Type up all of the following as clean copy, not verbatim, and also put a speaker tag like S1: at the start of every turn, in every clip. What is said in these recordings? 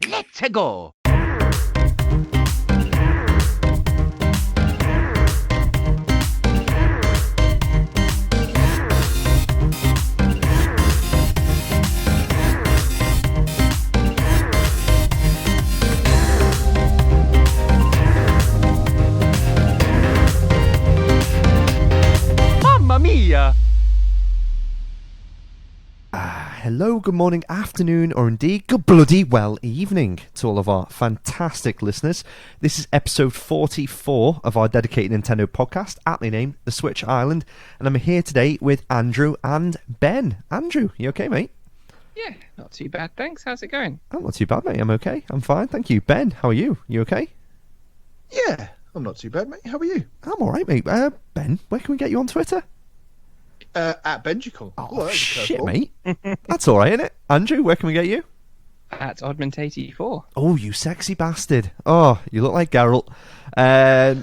S1: Let's go! Mamma mia!
S2: Hello, good morning, afternoon, or indeed good bloody well evening to all of our fantastic listeners. This is episode 44 of our dedicated Nintendo podcast, aptly named The Switch Island, and I'm here today with Andrew and Ben. Andrew, you okay, mate?
S3: Yeah, not too bad, thanks. How's it going?
S2: I'm not too bad, mate. I'm okay. I'm fine, thank you. Ben, how are you? You okay?
S4: Yeah, I'm not too bad, mate. How are you?
S2: I'm alright, mate. Ben, where can we get you on Twitter?
S4: At Benjicon.
S2: Oh, shit, mate. That's alright, isn't it? Andrew, where can we get you?
S3: At Oddment84.
S2: Oh, you sexy bastard. Oh, you look like Geralt.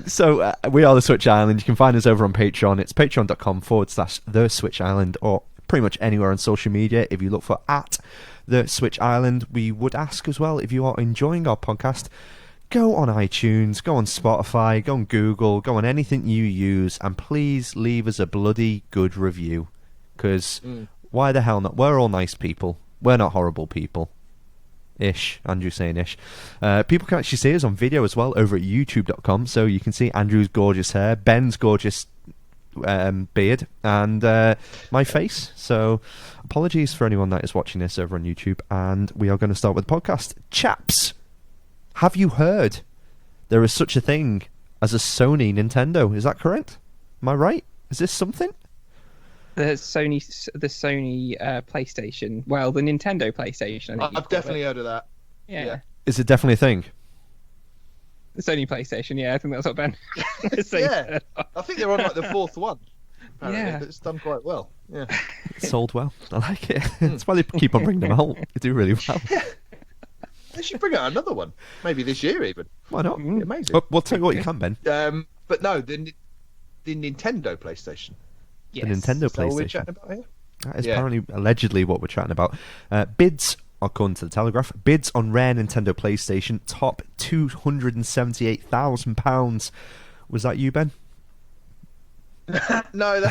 S2: So we are The Switch Island. You can find us over on Patreon. It's patreon.com/The Switch Island, or pretty much anywhere on social media. If you look for at The Switch Island, we would ask as well, if you are enjoying our podcast, go on iTunes, go on Spotify, go on Google, go on anything you use, and please leave us a bloody good review. Because why the hell not? We're all nice people. We're not horrible people. Ish. Andrew saying ish. People can actually see us on video as well over at youtube.com, so you can see Andrew's gorgeous hair, Ben's gorgeous beard, and my face. So apologies for anyone that is watching this over on YouTube, and we are going to start with the podcast. Chaps, have you heard there is such a thing as a Sony Nintendo? Is that correct? Am I right? Is this something?
S3: The Sony PlayStation. Well, the Nintendo PlayStation. I think
S4: I've definitely heard of that.
S3: Yeah.
S2: Is it definitely a thing?
S3: The Sony PlayStation. Yeah, I think that's what Ben.
S4: Yeah, I think they're on like the fourth one. Apparently,
S3: Yeah.
S4: but it's done quite well. Yeah.
S2: It sold well. I like it. That's why they keep on bringing them out. They do really well.
S4: They should bring out another one. Maybe this year even.
S2: Why not?
S4: It'd be amazing.
S2: We'll tell you what you can, Ben.
S4: But no, the Nintendo PlayStation.
S3: Yes.
S2: The Nintendo
S4: Is that what we're
S2: PlayStation.
S4: chatting about here?
S2: That is
S4: Yeah.
S2: apparently, allegedly, what we're chatting about. Bids, according to the Telegraph, bids on rare Nintendo PlayStation top £278,000. Was that you, Ben?
S4: No, no,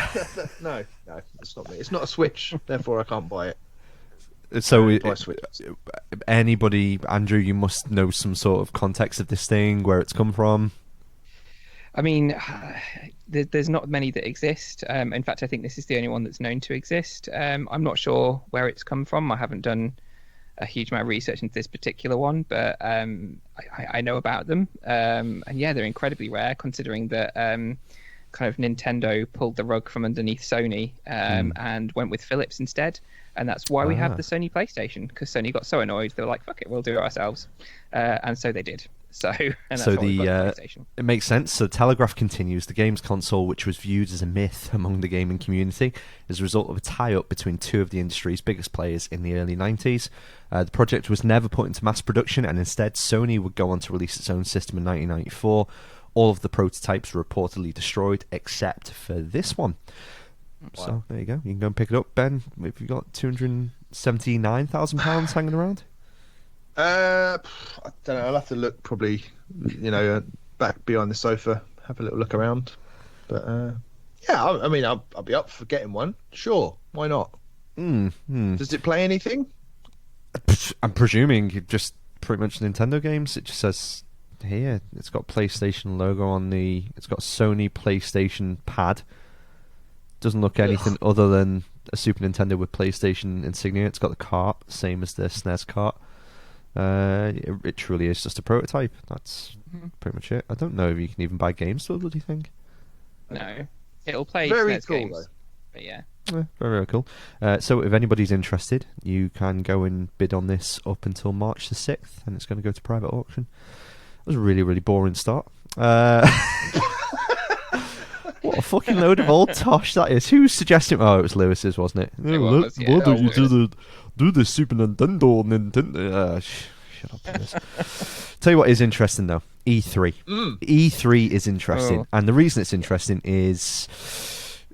S4: it's not me. It's not a Switch, therefore I can't buy it.
S2: So,
S4: Buy Switch.
S2: anybody, Andrew, you must know some sort of context of this thing, where it's come from.
S3: I mean, there's not many that exist. In fact, I think this is the only one that's known to exist. I'm not sure where it's come from. I haven't done a huge amount of research into this particular one, but I know about them. And yeah, they're incredibly rare, considering that kind of Nintendo pulled the rug from underneath Sony and went with Philips instead. And that's why we have the Sony PlayStation, because Sony got so annoyed, they were like, fuck it, we'll do it ourselves. And so they did. And that's why we got the PlayStation.
S2: It makes sense. So Telegraph continues. The games console, which was viewed as a myth among the gaming community, is a result of a tie-up between two of the industry's biggest players in the early 90s. The project was never put into mass production, and instead Sony would go on to release its own system in 1994. All of the prototypes were reportedly destroyed, except for this one. Wow. So there you go. You can go and pick it up, Ben. If you've got £279,000 hanging around.
S4: I don't know. I'll have to look, probably, back behind the sofa, have a little look around. But yeah, I mean, I'll be up for getting one. Sure, why not? Does it play anything?
S2: I'm presuming just pretty much Nintendo games. It just says here it's got PlayStation logo on the. It's got Sony PlayStation pad. Doesn't look anything other than a Super Nintendo with PlayStation insignia. It's got the cart, same as the SNES cart. It truly is just a prototype. That's pretty much it. I don't know if you can even buy games to the thing.
S3: No, it'll play
S4: Very
S3: SNES
S4: cool,
S3: games,
S4: though.
S3: but yeah.
S2: Very, very cool. So if anybody's interested, you can go and bid on this up until March the 6th, and it's going to go to private auction. It was a really, really boring start. What a fucking load of old tosh that is. Who's suggesting? Oh, it was Lewis's, wasn't it?
S3: It was, yeah.
S2: Why don't you do the Super Nintendo? Shut up, Lewis. Tell you what is interesting though. E3. E3 is interesting, and the reason it's interesting is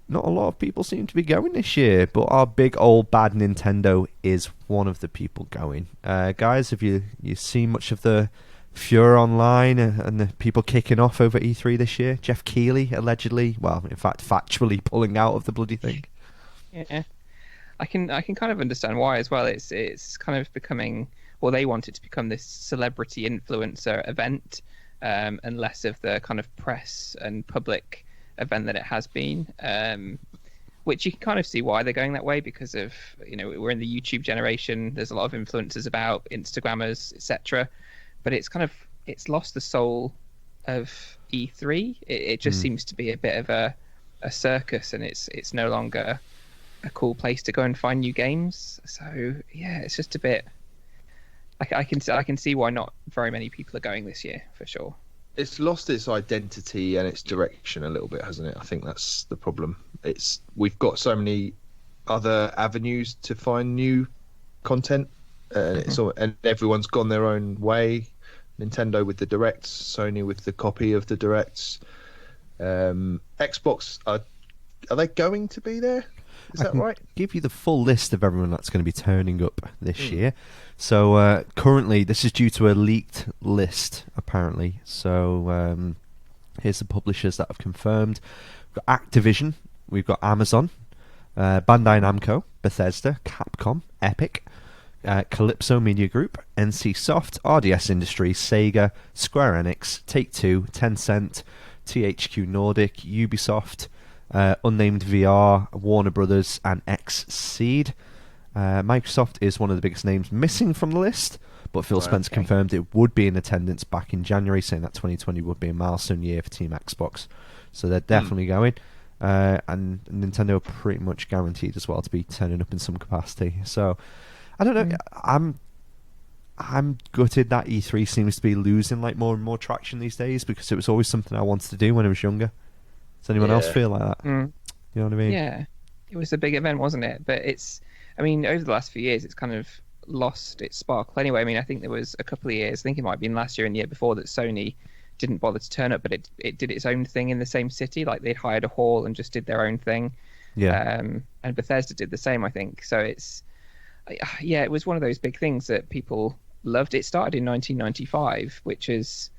S2: not a lot of people seem to be going this year, but our big old bad Nintendo is one of the people going. Guys, have you seen much of the furor online and the people kicking off over E3 this year? Jeff Keighley allegedly, well, in fact, factually pulling out of the bloody thing.
S3: Yeah, I can kind of understand why as well. It's kind of becoming, well, they want it to become this celebrity influencer event, and less of the kind of press and public event that it has been. Which you can kind of see why they're going that way, because of, we're in the YouTube generation. There's a lot of influencers about, Instagrammers, etc. But it's lost the soul of E3. It just seems to be a bit of a circus, and it's no longer a cool place to go and find new games. So yeah, it's just a bit. I can see why not very many people are going this year for sure.
S4: It's lost its identity and its direction a little bit, hasn't it? I think that's the problem. We've got so many other avenues to find new content, and everyone's gone their own way. Nintendo with the directs, Sony with the copy of the directs. Xbox, are they going to be there? Is that right?
S2: Give you the full list of everyone that's going to be turning up this year. So currently, this is due to a leaked list, apparently. So here's the publishers that have confirmed. We've got Activision, we've got Amazon, Bandai Namco, Bethesda, Capcom, Epic, Calypso Media Group, NC Soft, RDS Industries, Sega, Square Enix, Take-Two, Tencent, THQ Nordic, Ubisoft, Unnamed VR, Warner Brothers, and Xseed. Microsoft is one of the biggest names missing from the list, but Phil Spencer confirmed it would be in attendance back in January, saying that 2020 would be a milestone year for Team Xbox. So they're definitely going. And Nintendo are pretty much guaranteed as well to be turning up in some capacity. So I don't know. I'm gutted that E3 seems to be losing more and more traction these days, because it was always something I wanted to do when I was younger. Does anyone else feel like that? You know what I mean?
S3: Yeah, it was a big event, wasn't it? But over the last few years, it's kind of lost its sparkle anyway. I think there was a couple of years, I think it might have been last year and the year before, that Sony didn't bother to turn up, but it did its own thing in the same city. Like, they'd hired a hall and just did their own thing.
S2: Yeah.
S3: And Bethesda did the same, I think. So it was one of those big things that people loved. It started in 1995, which is,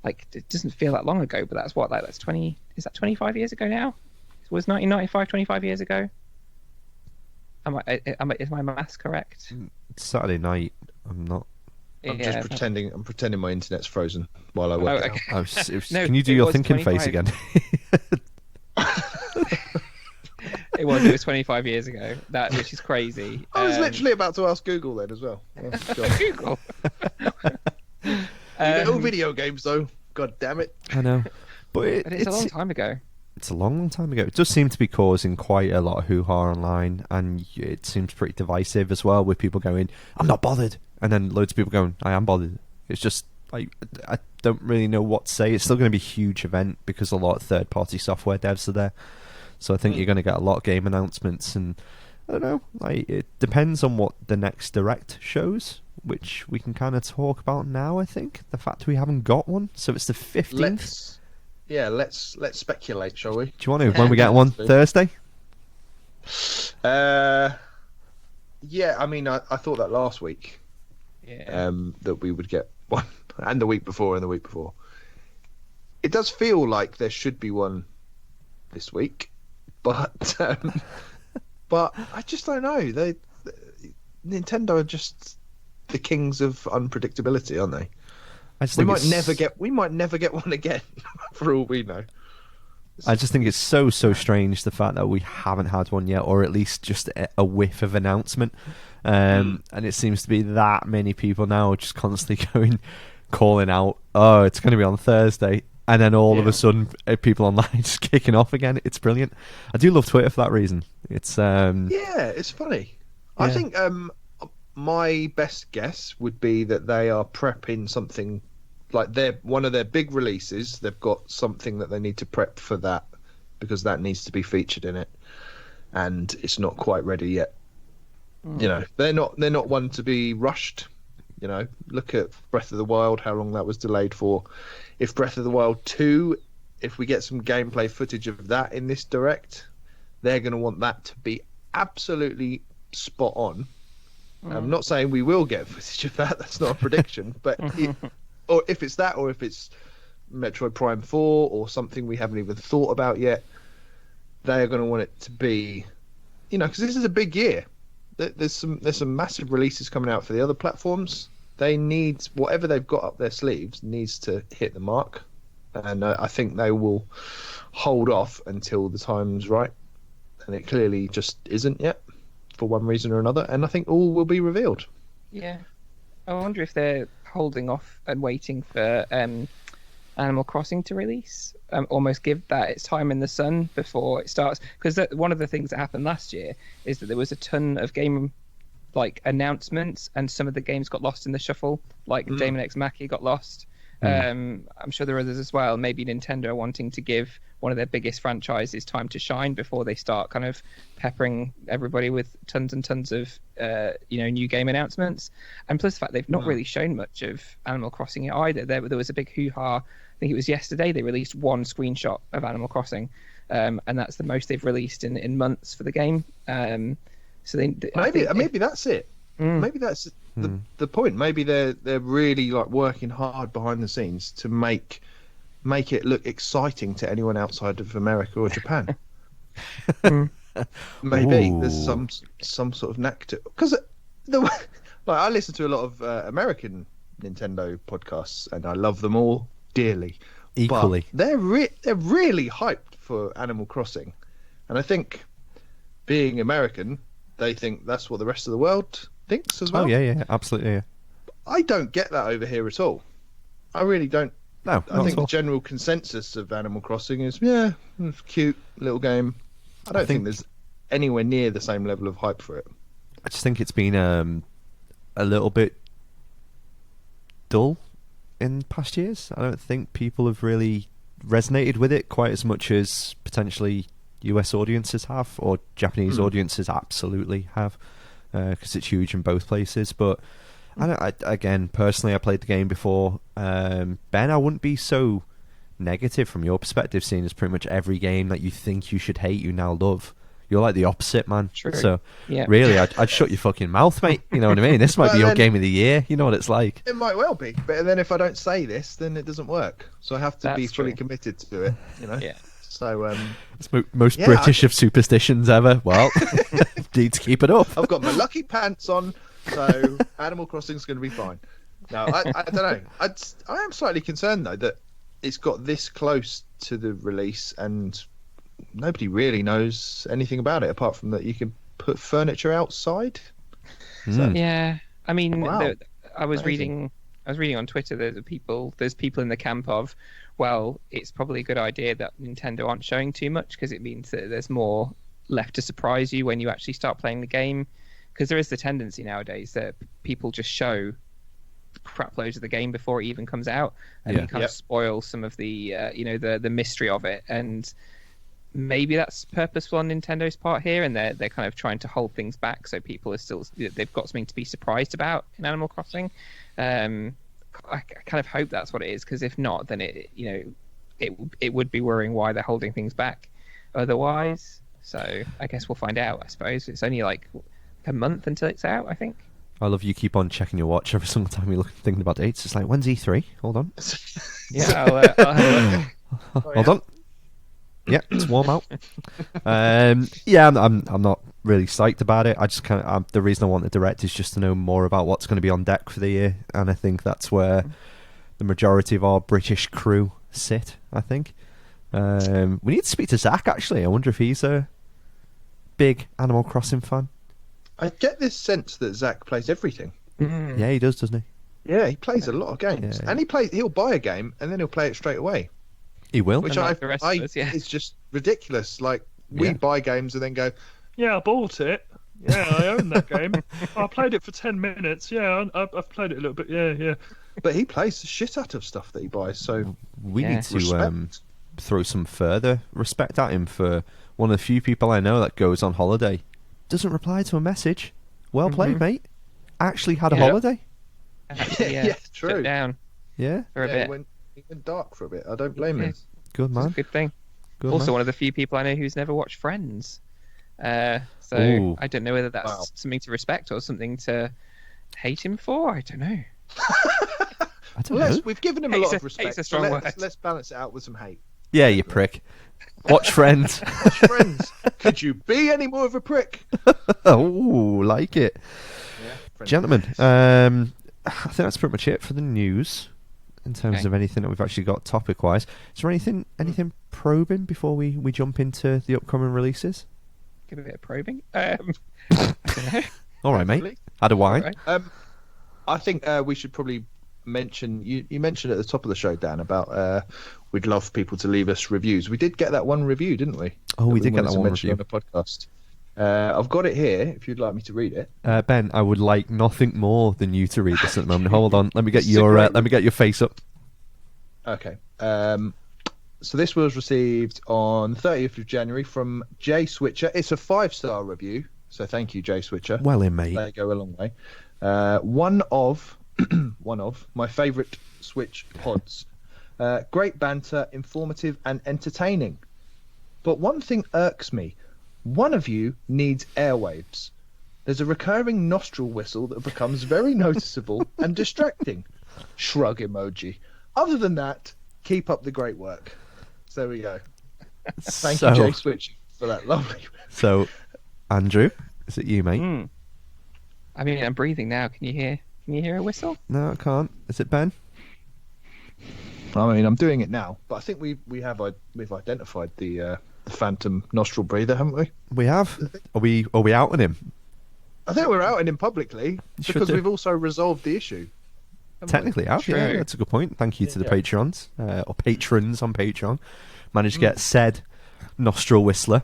S3: it doesn't feel that long ago, but that's that's 20, is that 25 years ago now? Was 1995 25 years ago? Is my maths correct?
S2: Saturday night. I'm not.
S4: I'm just pretending. I'm pretending my internet's frozen while I work it out.
S3: No,
S2: can you do your thinking
S3: 25.
S2: face again?
S3: It was 25 years ago. Which is crazy.
S4: I was literally about to ask Google then as well. Oh,
S3: Google.
S4: little video games though. God damn it.
S2: I know, but
S3: it's a long time ago.
S2: It's a long time ago. It does seem to be causing quite a lot of hoo-ha online, and it seems pretty divisive as well, with people going, I'm not bothered, and then loads of people going, I am bothered. It's just, I don't really know what to say. It's still going to be a huge event, because a lot of third-party software devs are there. So I think you're going to get a lot of game announcements, and I don't know, it depends on what the next Direct shows, which we can kind of talk about now, I think. The fact we haven't got one, so it's the 15th.
S4: Let's speculate, shall we?
S2: Do you want to? When we get one? Thursday?
S4: I thought that last week.
S3: Yeah.
S4: That we would get one, and the week before, and the week before. It does feel like there should be one this week, but I just don't know. Nintendo are just the kings of unpredictability, aren't they? We might never get one again, for all we know.
S2: I just think it's so strange, the fact that we haven't had one yet, or at least just a whiff of announcement. And it seems to be that many people now just constantly calling out, oh, it's going to be on Thursday. And then all of a sudden, people online just kicking off again. It's brilliant. I do love Twitter for that reason. It's
S4: it's funny. Yeah. I think my best guess would be that they are prepping something, like one of their big releases. They've got something that they need to prep for that, because that needs to be featured in it, and it's not quite ready yet. They're not one to be rushed. Look at Breath of the Wild, how long that was delayed for. If Breath of the Wild 2, if we get some gameplay footage of that in this Direct, they're going to want that to be absolutely spot on. I'm not saying we will get footage of that. That's not a prediction. But or if it's that, or if it's Metroid Prime 4 or something we haven't even thought about yet, they are going to want it to be, because this is a big year. There's some massive releases coming out for the other platforms. They need whatever they've got up their sleeves needs to hit the mark, and I think they will hold off until the time's right, and it clearly just isn't yet for one reason or another. And I think all will be revealed.
S3: Yeah, I wonder if they're holding off and waiting for Animal Crossing to release. Almost give that its time in the sun before it starts, because one of the things that happened last year is that there was a ton of game announcements, and some of the games got lost in the shuffle. Daemon X Machina got lost. I'm sure there are others as well. Maybe Nintendo wanting to give one of their biggest franchises time to shine before they start kind of peppering everybody with tons and tons of new game announcements. And plus the fact they've not really shown much of Animal Crossing either. There was a big hoo-ha. I think it was yesterday they released one screenshot of Animal Crossing, and that's the most they've released in months for the game. So
S4: maybe that's it. Maybe that's the point. Maybe they're really working hard behind the scenes to make it look exciting to anyone outside of America or Japan. Maybe there's some sort of knack to, because I listen to a lot of American Nintendo podcasts and I love them all dearly.
S2: Equally,
S4: but they're really hyped for Animal Crossing, and I think being American, they think that's what the rest of the world thinks as well.
S2: Oh yeah, absolutely. Yeah.
S4: I don't get that over here at all. I really don't.
S2: No,
S4: I think the general consensus of Animal Crossing is, it's a cute little game. I don't think there's anywhere near the same level of hype for it.
S2: I just think it's been a little bit dull in past years. I don't think people have really resonated with it quite as much as potentially US audiences have, or Japanese audiences absolutely have, because it's huge in both places. But again, personally, I played the game before. Ben, I wouldn't be so negative from your perspective, seeing as pretty much every game that you think you should hate, you now love. You're like the opposite, man.
S3: True.
S2: So,
S3: yeah.
S2: Really, I'd shut your fucking mouth, mate. You know what I mean? This might be your game of the year. You know what it's like.
S4: It might well be, but then if I don't say this, then it doesn't work. So I have to be fully committed to it.
S3: Yeah.
S4: So
S2: it's most British of superstitions ever. Well, need to keep it up.
S4: I've got my lucky pants on, so Animal Crossing's going to be fine. No, I don't know. I am slightly concerned though that it's got this close to the release and nobody really knows anything about it apart from that you can put furniture outside.
S3: So, yeah, I mean,
S4: wow.
S3: I was reading on Twitter. There's people in the camp of, well, it's probably a good idea that Nintendo aren't showing too much because it means that there's more left to surprise you when you actually start playing the game. Because there is the tendency nowadays that people just show crap loads of the game before it even comes out, and you kind of spoil some of the the mystery of it. And maybe that's purposeful on Nintendo's part here, and they're kind of trying to hold things back so people are still, they've got something to be surprised about in Animal Crossing. I kind of hope that's what it is, because if not, then it would be worrying why they're holding things back otherwise. So I guess we'll find out. I suppose it's only like a month until it's out, I think.
S2: I love you keep on checking your watch every single time you're thinking about dates. It's like, when's E3? Hold on.
S3: Yeah, I'll have a look.
S2: Hold on. Yeah, it's warm out. I'm not really psyched about it. I just the reason I want the Direct is just to know more about what's going to be on deck for the year, and I think that's where the majority of our British crew sit. I think we need to speak to Zach. Actually, I wonder if he's a big Animal Crossing fan.
S4: I get this sense that Zach plays everything.
S2: Yeah, he does, doesn't he?
S4: Yeah, he plays a lot of games, and he'll buy a game and then he'll play it straight away.
S2: He will,
S4: which is just ridiculous. Like we buy games and then go,
S5: yeah, I bought it. Yeah, I own that game. I played it for 10 minutes. Yeah, I've played it a little bit. Yeah.
S4: But he plays the shit out of stuff that he buys. So
S2: we need to throw some further respect at him for one of the few people I know that goes on holiday, doesn't reply to a message. Well played, mate. Actually had a holiday.
S3: Actually,
S4: true.
S3: Down.
S2: Yeah.
S3: For a bit.
S4: He went dark for a bit. I don't blame him.
S2: Good man.
S3: It's a good thing.
S2: Good
S3: also,
S2: man.
S3: one of the few people I know who's never watched Friends. So
S2: Ooh.
S3: I don't know whether that's
S4: Wow.
S3: something to respect or something to hate him for. I don't know.
S2: I don't know.
S4: We've given him a
S3: Hate's
S4: lot
S3: a-
S4: of respect.
S3: hate's a
S4: so
S3: strong
S4: let's,
S3: word.
S4: let's balance it out with some hate.
S2: Yeah, you prick. Watch Friends.
S4: Watch Friends. Could you be any more of a prick?
S2: Oh, like it.
S4: Yeah, Friends.
S2: Gentlemen, I think that's pretty much it for the news in terms
S3: Okay.
S2: of anything that we've actually got topic-wise. Is there anything probing before we jump into the upcoming releases?
S3: Give a bit of probing. I don't know.
S2: All right, mate.
S4: Hopefully.
S2: Had a wine.
S3: Right.
S4: I think we should probably mention, you mentioned at the top of the show, Dan, about we'd love people to leave us reviews. We did get that one review, didn't we?
S2: Oh, we did get
S4: wanted
S2: that
S4: to
S2: one
S4: mention
S2: review.
S4: on the podcast. I've got it here if you'd like me to read it.
S2: Ben, I would like nothing more than you to read this at the moment. Hold on, let me get
S4: It's a
S2: your
S4: great
S2: let me get your face up.
S4: Okay. So this was received on 30th of January from Jay Switcher. It's a 5-star review, so thank you, Jay Switcher.
S2: Well in, mate.
S4: They go a long way. One of my favourite Switch pods. Great banter, informative and entertaining. But one thing irks me. One of you needs airwaves. There's a recurring nostril whistle that becomes very noticeable and distracting. Shrug emoji. Other than that, keep up the great work. So there we go. Thank you, Jay Switch, for that lovely.
S2: So, Andrew, is it you, mate?
S3: I mean, I'm breathing now. Can you hear a whistle?
S2: No, I can't. Is it Ben?
S4: I mean, I'm doing it now, but I think we've identified the phantom nostril breather, haven't we?
S2: We have. Are we outing him?
S4: I think we're outing him publicly
S2: Should
S4: because
S2: do.
S4: we've also resolved the issue. haven't we?
S2: Technically out. Yeah,
S3: True.
S2: that's a good point. Thank you to the
S4: Yeah.
S2: Patreons or patrons on Patreon. Managed to get said nostril whistler,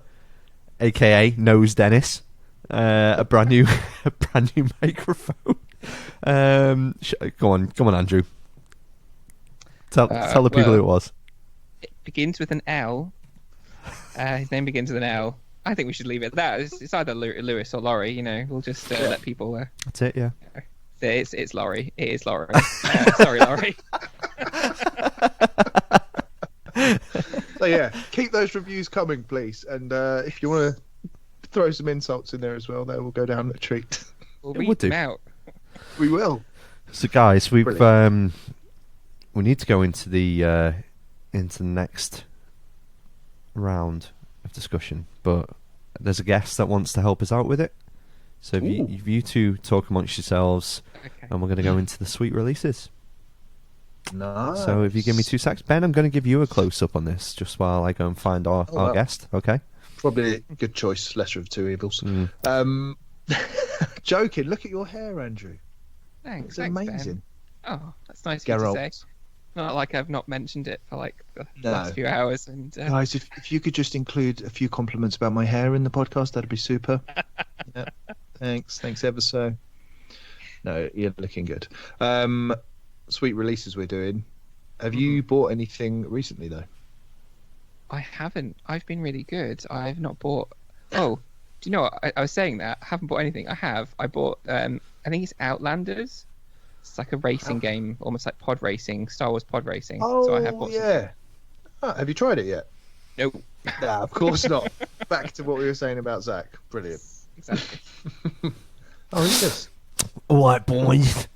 S2: aka Nose Dennis, a brand new microphone. Go on, Andrew. Tell the people who it was.
S3: It begins with an L. His name begins with an L. I think we should leave it at that. It's either Lewis or Laurie. You know, we'll just let people.
S2: That's it. Yeah.
S3: Say it's Laurie. It is Laurie. Sorry, Laurie.
S4: So yeah, keep those reviews coming, please. And if you want to throw some insults in there as well, that will go down a treat.
S3: We'll
S2: It
S3: read
S2: would do.
S3: them out.
S4: We will.
S2: So guys, we
S4: Brilliant.
S2: need to go into the next round of discussion, but there's a guest that wants to help us out with it. So if you two talk amongst yourselves,
S3: Okay.
S2: and we're going to go into the sweet releases.
S4: Nice.
S2: So if you give me 2 seconds, Ben, I'm going to give you a close up on this just while I go and find our
S4: wow.
S2: guest. Okay.
S4: Probably a good choice, lesser of two evils.
S2: Mm.
S4: Joking. Look at your hair, Andrew.
S3: Thanks.
S4: It's
S3: thanks, Ben.
S4: amazing.
S3: Oh, that's nice of you to say.
S4: Geralt.
S3: Not like I've not mentioned it for like the
S4: No.
S3: last few hours. And
S4: Guys, if you could just include a few compliments about my hair in the podcast, that'd be super. Yeah. Thanks ever so. No, you're looking good. Sweet releases we're doing. Have you bought anything recently though?
S3: I haven't. I've been really good. I've not bought. Oh, do you know what? I was saying that I haven't bought anything. I have. I bought. I think it's Outlanders. It's like a racing game, almost like pod racing, Star Wars pod racing. So I have bought.
S4: yeah. Oh, have you tried it yet?
S3: Nope.
S4: Nah, of course not. Back to what we were saying about Zach. Brilliant.
S3: Exactly.
S4: Oh, who's this?
S2: Alright, boys.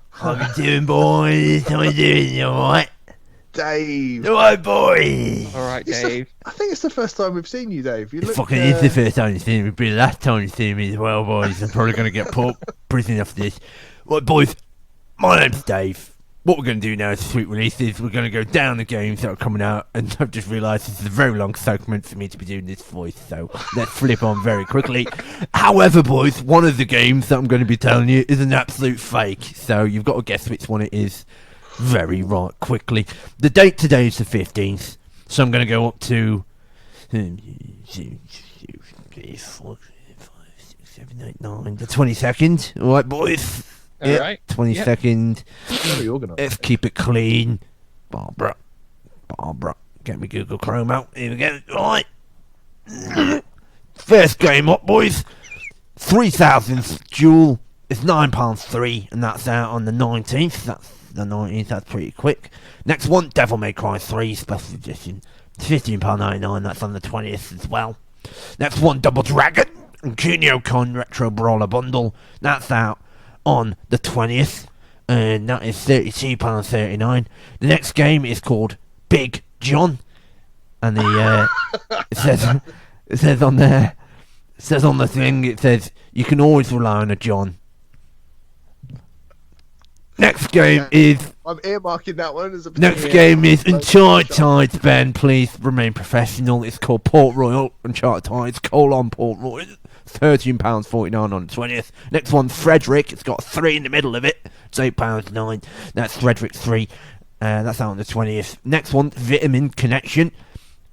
S2: How you doing, boys? How you doing? Alright?
S4: Dave.
S2: Alright, boys.
S3: All right,
S4: It's
S3: Dave.
S4: I think it's the first time we've seen you, Dave. You look.
S2: first time you've seen me. It'll be the last time you've seen me as well, boys. I'm probably going to get put prison after this. Right, boys. My name's Dave. What we're going to do now is sweet releases. We're going to go down the games that are coming out, and I've just realised this is a very long segment for me to be doing this voice, so let's flip on very quickly. However, boys, one of the games that I'm going to be telling you is an absolute fake, so you've got to guess which one it is very right quickly. The date today is the 15th, so I'm going to go up to 7, 8, 9, the 22nd. All right, boys.
S3: All right.
S2: 22nd.
S4: Very organised.
S2: Let's keep it clean. Barbara. Get me Google Chrome out. Here we go. Right. First game up, boys. 3000th duel. It's £9.3, and that's out on the 19th. That's the 19th. That's pretty quick. Next one, Devil May Cry 3 Special Edition. £15.99. That's on the 20th as well.
S6: Next one, Double Dragon and Kunio-Con Retro Brawler Bundle. That's out on the 20th, and that is £32.39. The next game is called Big John, and it says on there, it says on the thing, it says you can always rely on a John. Next game is
S4: I'm earmarking that one as a.
S6: Next game is Uncharted Tides. Ben, please remain professional. It's called Port Royal Uncharted Tides, Port Royal. £13.49 on the 20th. Next one, Frederick. It's got a 3 in the middle of it. It's £8.09. That's Frederick 3. That's out on the 20th. Next one, Vitamin Connection.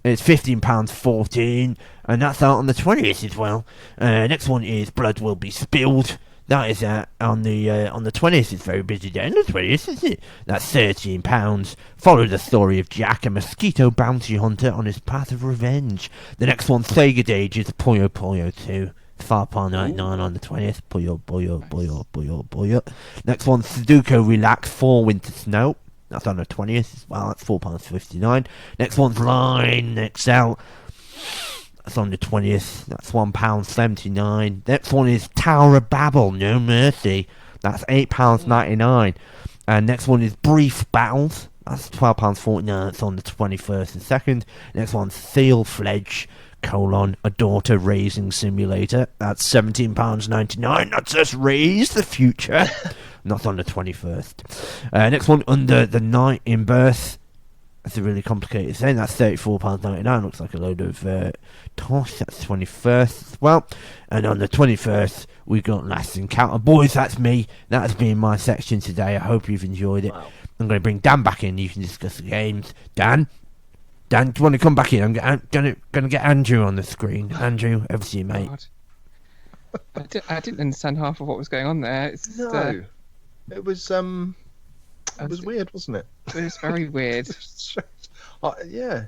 S6: It's £15.14, and that's out on the 20th as well. Next one is Blood Will Be Spilled. That is on the 20th. It's very busy day on the 20th, isn't it? That's £13. Follow the story of Jack, a mosquito bounty hunter on his path of revenge. The next one, Sega Dage, is Puyo Puyo 2. £5.99 on the 20th. Puyo Puyo Puyo Puyo Puyo. Next one, Sudoku Relax 4 Winter Snow. That's on the 20th as well. That's £4.59. Next one's Line XL. That's on the 20th. That's £1.79. Next one is Tower of Babel, No Mercy. That's £8.99. And next one is Brief Battles. That's £12.49. That's on the 21st and 2nd. Next one's Seal Fledge, a daughter raising simulator. That's £17.99. That says Raise the Future. And that's on the 21st. Next one, Under the Night in Birth. That's a really complicated thing. That's £34.99. Looks like a load of toss. That's 21st as well. And on the 21st, we got Last Encounter. Boys, that's me. That has been my section today. I hope you've enjoyed it.
S4: Wow.
S6: I'm going to bring Dan back in. You can discuss the games. Dan, do you want to come back in? I'm going to get Andrew on the screen. Andrew, over to you, mate.
S3: God. I didn't understand half of what was going on there. It's,
S4: No, it was weird, wasn't it?
S3: it was very weird.
S4: Yeah.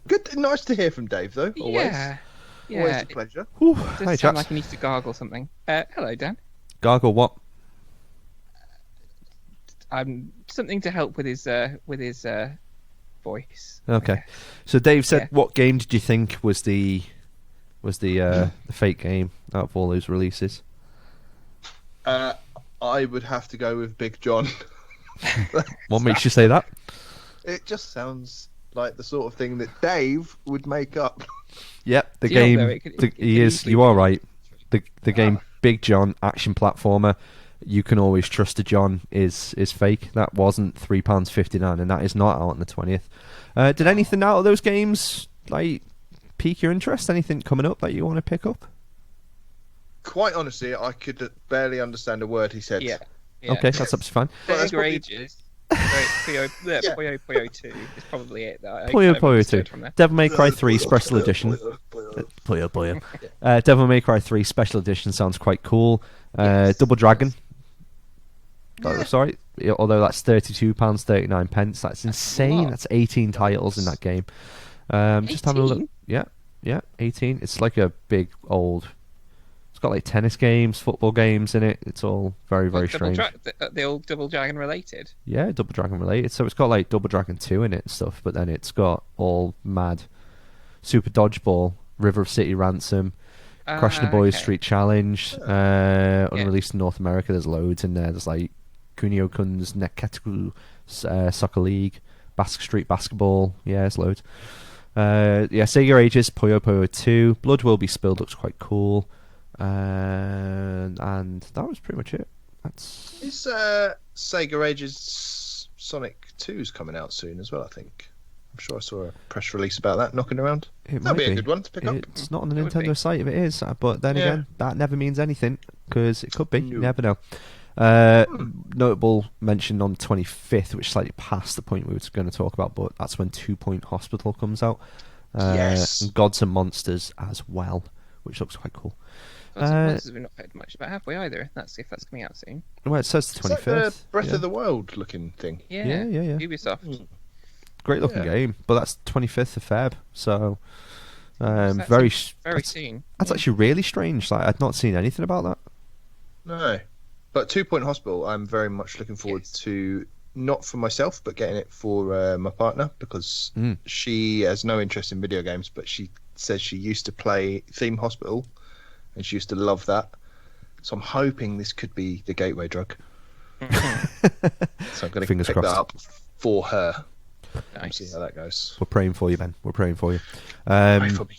S4: Good, nice to hear from Dave, though. Always,
S3: Yeah.
S4: always
S3: Yeah.
S4: a pleasure.
S2: Whew.
S3: It does
S2: Hey,
S3: sound
S2: chaps.
S3: like he needs to gargle something. Hello, Dan.
S2: Gargle what?
S3: Something to help with his voice.
S2: Okay. So Dave said,
S3: Yeah.
S2: what game did you think was the fake game out of all those releases?
S4: I would have to go with Big John.
S2: What makes you say that?
S4: It just sounds like the sort of thing that Dave would make up.
S2: Yep, the
S3: Do you know,
S2: game.
S3: though, it could
S2: He is.
S3: easily
S2: You are
S3: be-
S2: right. The game Big John action platformer. You can always trust a John is fake. That wasn't £3.59, and that is not out on the 20th. Did anything out of those games like pique your interest? Anything coming up that you want to pick up?
S4: Quite honestly, I could barely understand a word he said.
S3: Yeah.
S2: Okay, that's absolutely fine.
S4: Well, that's
S3: Bigger
S4: probably-
S3: ages. Puyo Puyo 2 is probably it. That I
S2: Puyo
S3: kind of
S2: Puyo
S3: understood
S2: 2.
S3: from there.
S2: Devil May Cry 3 Special Edition. Puyo Puyo. Devil May Cry 3 Special Edition sounds quite cool.
S3: Yes.
S2: Double Dragon.
S4: Yeah.
S2: Sorry, although that's £32.39. That's insane.
S3: lot.
S2: That's 18 titles in that game. Just having a look.
S3: 18?
S2: Yeah, 18. It's like a big old. It's got like tennis games, football games in it. It's all very, very strange.
S3: The old Double Dragon related.
S2: Yeah, Double Dragon related. So it's got like Double Dragon 2 in it and stuff, but then it's got all mad Super Dodgeball, River of City Ransom, Crash the Boys
S3: Okay.
S2: Street Challenge, unreleased in North America. There's loads in there. There's like Kunio-kun's Neketsu Soccer League, Street Basketball. Yeah, there's loads. Sega Ages, Puyo Puyo 2, Blood Will Be Spilled looks quite cool. And that was pretty much it. That's
S4: Is Sega Ages Sonic 2's coming out soon as well, I think. I'm sure I saw a press release about that knocking around.
S2: it
S4: That'd
S2: might
S4: be a good one to pick up.
S2: It's not on the
S3: It would
S2: Nintendo
S3: be.
S2: site if it is, but then
S4: Yeah.
S2: again, that never means anything because it could be. You
S4: No.
S2: never know. Notable mention on 25th, which is slightly past the point we were going to talk about, but that's when 2 Point Hospital comes out.
S4: Yes.
S2: And Gods and Monsters as well, which looks quite cool.
S3: We've not heard much about, have we either? That's if that's coming out soon.
S2: Well, it says the
S4: Is that
S2: 25th.
S4: the Breath
S2: yeah.
S4: of the Wild looking thing?
S3: Yeah.
S2: Yeah.
S3: Ubisoft.
S2: Great looking
S4: Yeah.
S2: game, but that's 25th of Feb, so
S3: That's
S2: very
S3: Very soon.
S2: That's actually really strange. Like I'd not seen anything about that.
S4: No. But 2 Point Hospital, I'm very much looking forward
S3: Yes.
S4: to, not for myself, but getting it for my partner, because
S2: Mm.
S4: she has no interest in video games, but she says she used to play Theme Hospital, and she used to love that. So I'm hoping this could be the gateway drug. So I'm going to
S2: Fingers
S4: pick
S2: crossed.
S4: that up for her. And
S3: Nice.
S4: see how that goes.
S2: We're praying for you, Ben. We're praying for you.
S4: Pray for me.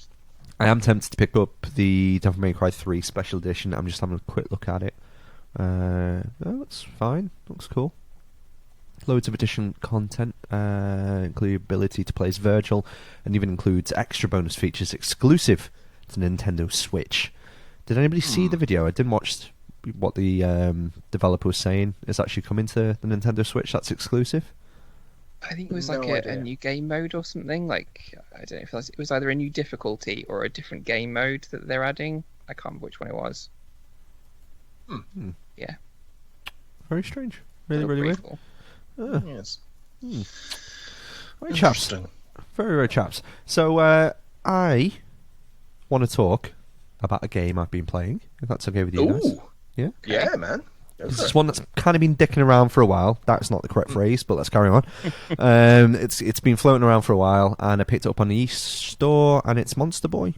S2: I am tempted to pick up the Devil May Cry 3 Special Edition. I'm just having a quick look at it. Looks fine. Looks cool. Loads of additional content, including ability to play as Virgil, and even includes extra bonus features exclusive to Nintendo Switch. Did anybody see the video? I didn't watch what the developer was saying. It's actually coming to the Nintendo Switch. That's exclusive.
S3: I think it was
S4: No
S3: like a
S4: idea.
S3: new game mode or something. Like, I don't know if it was either a new difficulty or a different game mode that they're adding. I can't remember which one it was. Yeah.
S2: Very strange. Really,
S3: Looked
S2: really weird.
S3: pretty cool.
S4: Yes.
S2: Right, chaps.
S4: Interesting.
S2: Very, very chaps. So, I want to talk about a game I've been playing, if that's okay with you guys.
S4: Ooh.
S2: Yeah?
S4: Yeah, man. Go
S2: This
S4: for
S2: is
S4: it.
S2: one that's kind of been dicking around for a while. That's not the correct phrase, but let's carry on. It's been floating around for a while, and I picked it up on the eStore, and it's Monster Boy.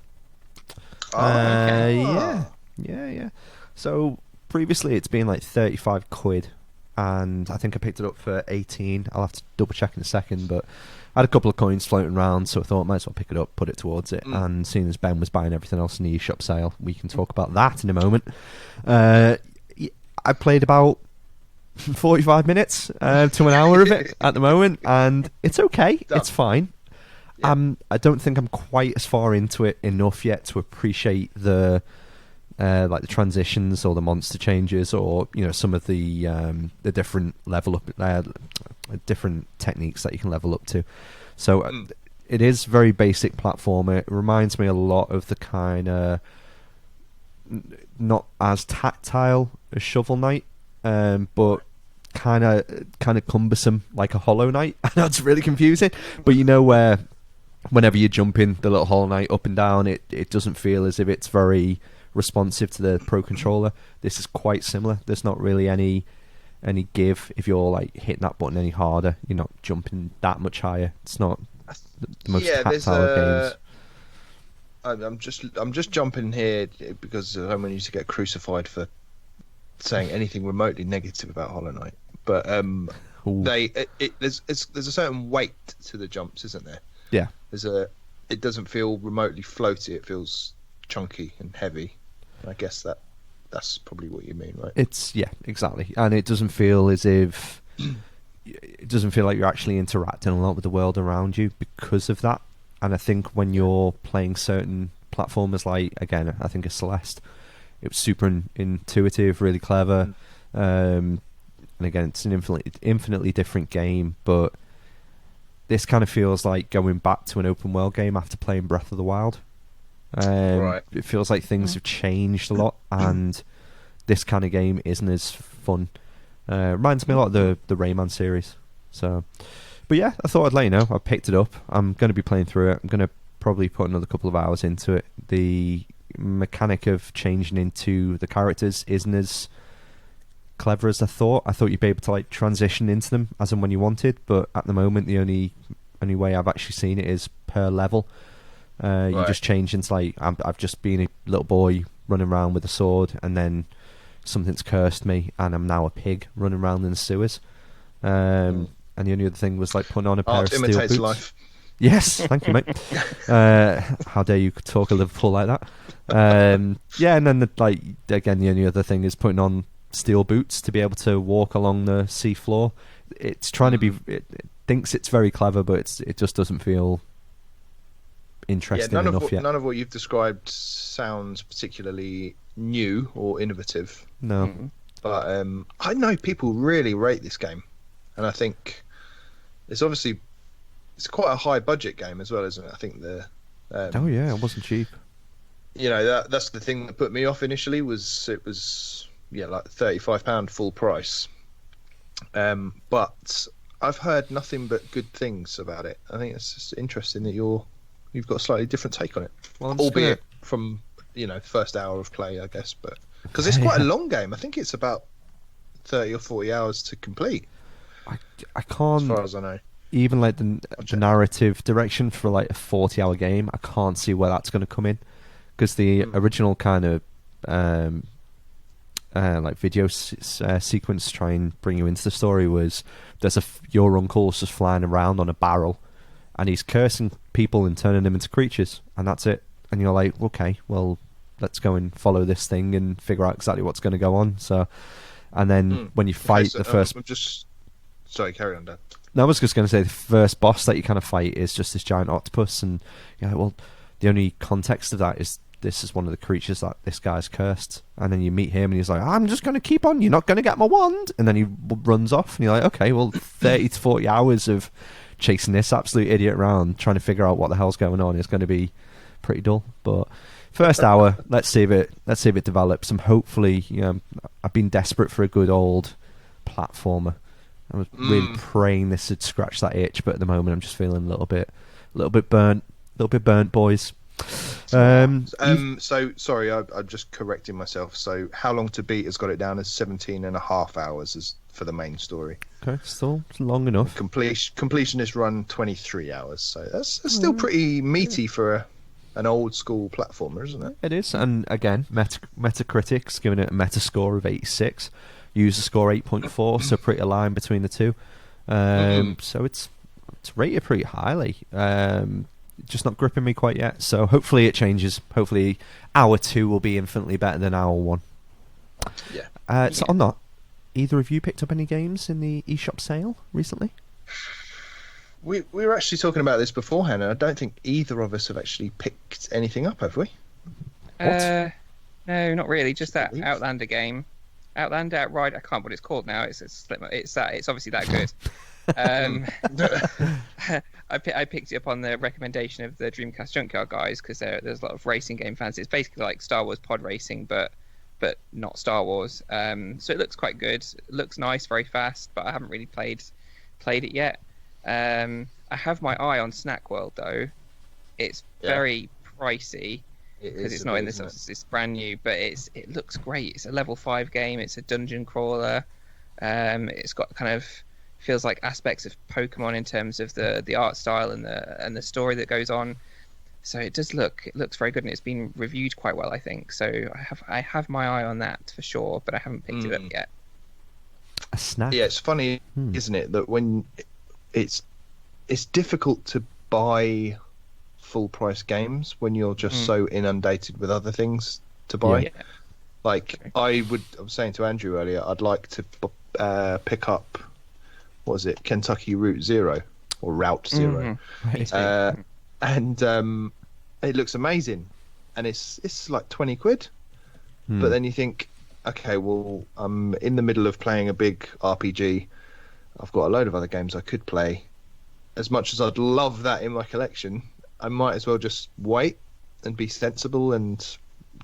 S4: Ah.
S2: Yeah. So previously it's been like 35 quid, and I think I picked it up for 18. I'll have to double check in a second, but I had a couple of coins floating around, so I thought I might as well pick it up, put it towards it, and seeing as Ben was buying everything else in the eShop sale, we can talk about that in a moment. I played about 45 minutes to an hour of it at the moment, and it's okay.
S4: Done.
S2: It's fine. I don't think I'm quite as far into it enough yet to appreciate the like the transitions or the monster changes, or some of the different level up, different techniques that you can level up to. So it is very basic platformer. It reminds me a lot of the kind of not as tactile as Shovel Knight, but kind of cumbersome like a Hollow Knight. I know it's really confusing, but where whenever you jump in the little Hollow Knight up and down, it doesn't feel as if it's very responsive to the Pro Controller. This is quite similar. There's not really any give if you're like hitting that button any harder. You're not jumping that much higher. It's not the most tactile games.
S4: I'm just jumping here because I want you to get crucified for saying anything remotely negative about Hollow Knight. But
S2: Ooh.
S4: there's a certain weight to the jumps, isn't there?
S2: Yeah.
S4: It doesn't feel remotely floaty. It feels chunky and heavy. I guess that's probably what you mean, right?
S2: Yeah, exactly. And it doesn't feel as if it doesn't feel like you're actually interacting a lot with the world around you because of that. And I think when you're playing certain platformers, like again, I think it's Celeste, it was super intuitive, really clever. And again, it's an infinitely different game, but this kind of feels like going back to an open world game after playing Breath of the Wild.
S4: Right.
S2: It feels like things have changed a lot, and this kind of game isn't as fun. Reminds me a lot of the Rayman series. So, but yeah, I thought I'd let you know. I picked it up. I'm going to be playing through it. I'm going to probably put another couple of hours into it. The mechanic of changing into the characters isn't as clever as I thought. I thought you'd be able to like transition into them as and when you wanted, but at the moment the only way I've actually seen it is per level. You just change into like I've just been a little boy running around with a sword, and then something's cursed me, and I'm now a pig running around in the sewers. And the only other thing was like putting on a pair
S4: Art
S2: of steel
S4: imitates
S2: boots.
S4: life.
S2: Yes, thank you, mate. How dare you talk a Liverpool like that? Yeah, and then the only other thing is putting on steel boots to be able to walk along the sea floor. It's trying to be. It thinks it's very clever, but it just doesn't feel interesting enough yet.
S4: None of what you've described sounds particularly new or innovative.
S2: No.
S4: But I know people really rate this game, and I think it's quite a high budget game as well, isn't it? I think
S2: Oh yeah, it wasn't cheap.
S4: that's the thing that put me off initially. It was like £35 full price. But I've heard nothing but good things about it. I think it's just interesting that you've got a slightly different take on it,
S2: Well,
S4: albeit from first hour of play, I guess. But because it's quite a long game, I think it's about 30 or 40 hours to complete,
S2: I
S4: as
S2: can't.
S4: far as I know.
S2: even like the narrative direction for like a 40-hour game, I can't see where that's going to come in, because the original kind of like video sequence to try and bring you into the story was there's your uncle's just flying around on a barrel, and he's cursing people and turning them into creatures, and that's it. And you're like, okay, well, let's go and follow this thing and figure out exactly what's going to go on. So, and then when you fight the first,
S4: sorry, carry on, Dan.
S2: No, I was just going to say the first boss that you kind of fight is just this giant octopus, and you're like, well, the only context of that is this is one of the creatures that this guy's cursed. And then you meet him, and he's like, I'm just going to keep on. You're not going to get my wand. And then he runs off, and you're like, okay, well, 30 to 40 hours of chasing this absolute idiot around, trying to figure out what the hell's going on is going to be pretty dull. But first hour, let's see if it develops, and hopefully, I've been desperate for a good old platformer. I was really praying this would scratch that itch, but at the moment I'm just feeling a little bit burnt, boys.
S4: So sorry, I'm just correcting myself. So How Long to Beat has got it down as 17.5 hours as for the main story.
S2: Okay, still long enough.
S4: Completionist run 23 hours. So that's still pretty meaty for an old school platformer, isn't it?
S2: It is, and again, Metacritic's giving it a Metascore of 86. User score 8.4, so pretty aligned between the two. So it's rated pretty highly. Just not gripping me quite yet. So hopefully it changes. Hopefully hour 2 will be infinitely better than hour 1.
S4: Yeah.
S2: So on that, either of you picked up any games in the eShop sale recently?
S4: We were actually talking about this beforehand, and I don't think either of us have actually picked anything up, have we?
S3: No, not really. Just that Outlander game. Outlander Outride. I can't remember what it's called now. It's obviously that good. I picked it up on the recommendation of the Dreamcast Junkyard guys, because there's a lot of racing game fans. It's basically like Star Wars pod racing, but not Star Wars. So it looks quite good. It looks nice, very fast, but I haven't really played it yet. I have my eye on Snack World though. It's very pricey because it's not in this. It's brand new, but it looks great. It's a level 5 game. It's a dungeon crawler. It's got kind of feels like aspects of Pokemon in terms of the art style and the story that goes on. So it looks very good, and it's been reviewed quite well, I think. So I have my eye on that for sure, but I haven't picked it up yet.
S2: A snack.
S4: Yeah, it's funny, isn't it, that when it's difficult to buy full price games when you're just so inundated with other things to buy.
S3: Yeah.
S4: Like I was saying to Andrew earlier, I'd like to pick up, what was it, Kentucky Route Zero or Route Zero, and it looks amazing, and it's like 20 quid. But then you think, okay, well, I'm in the middle of playing a big RPG. I've got a load of other games I could play. As much as I'd love that in my collection, I might as well just wait and be sensible, and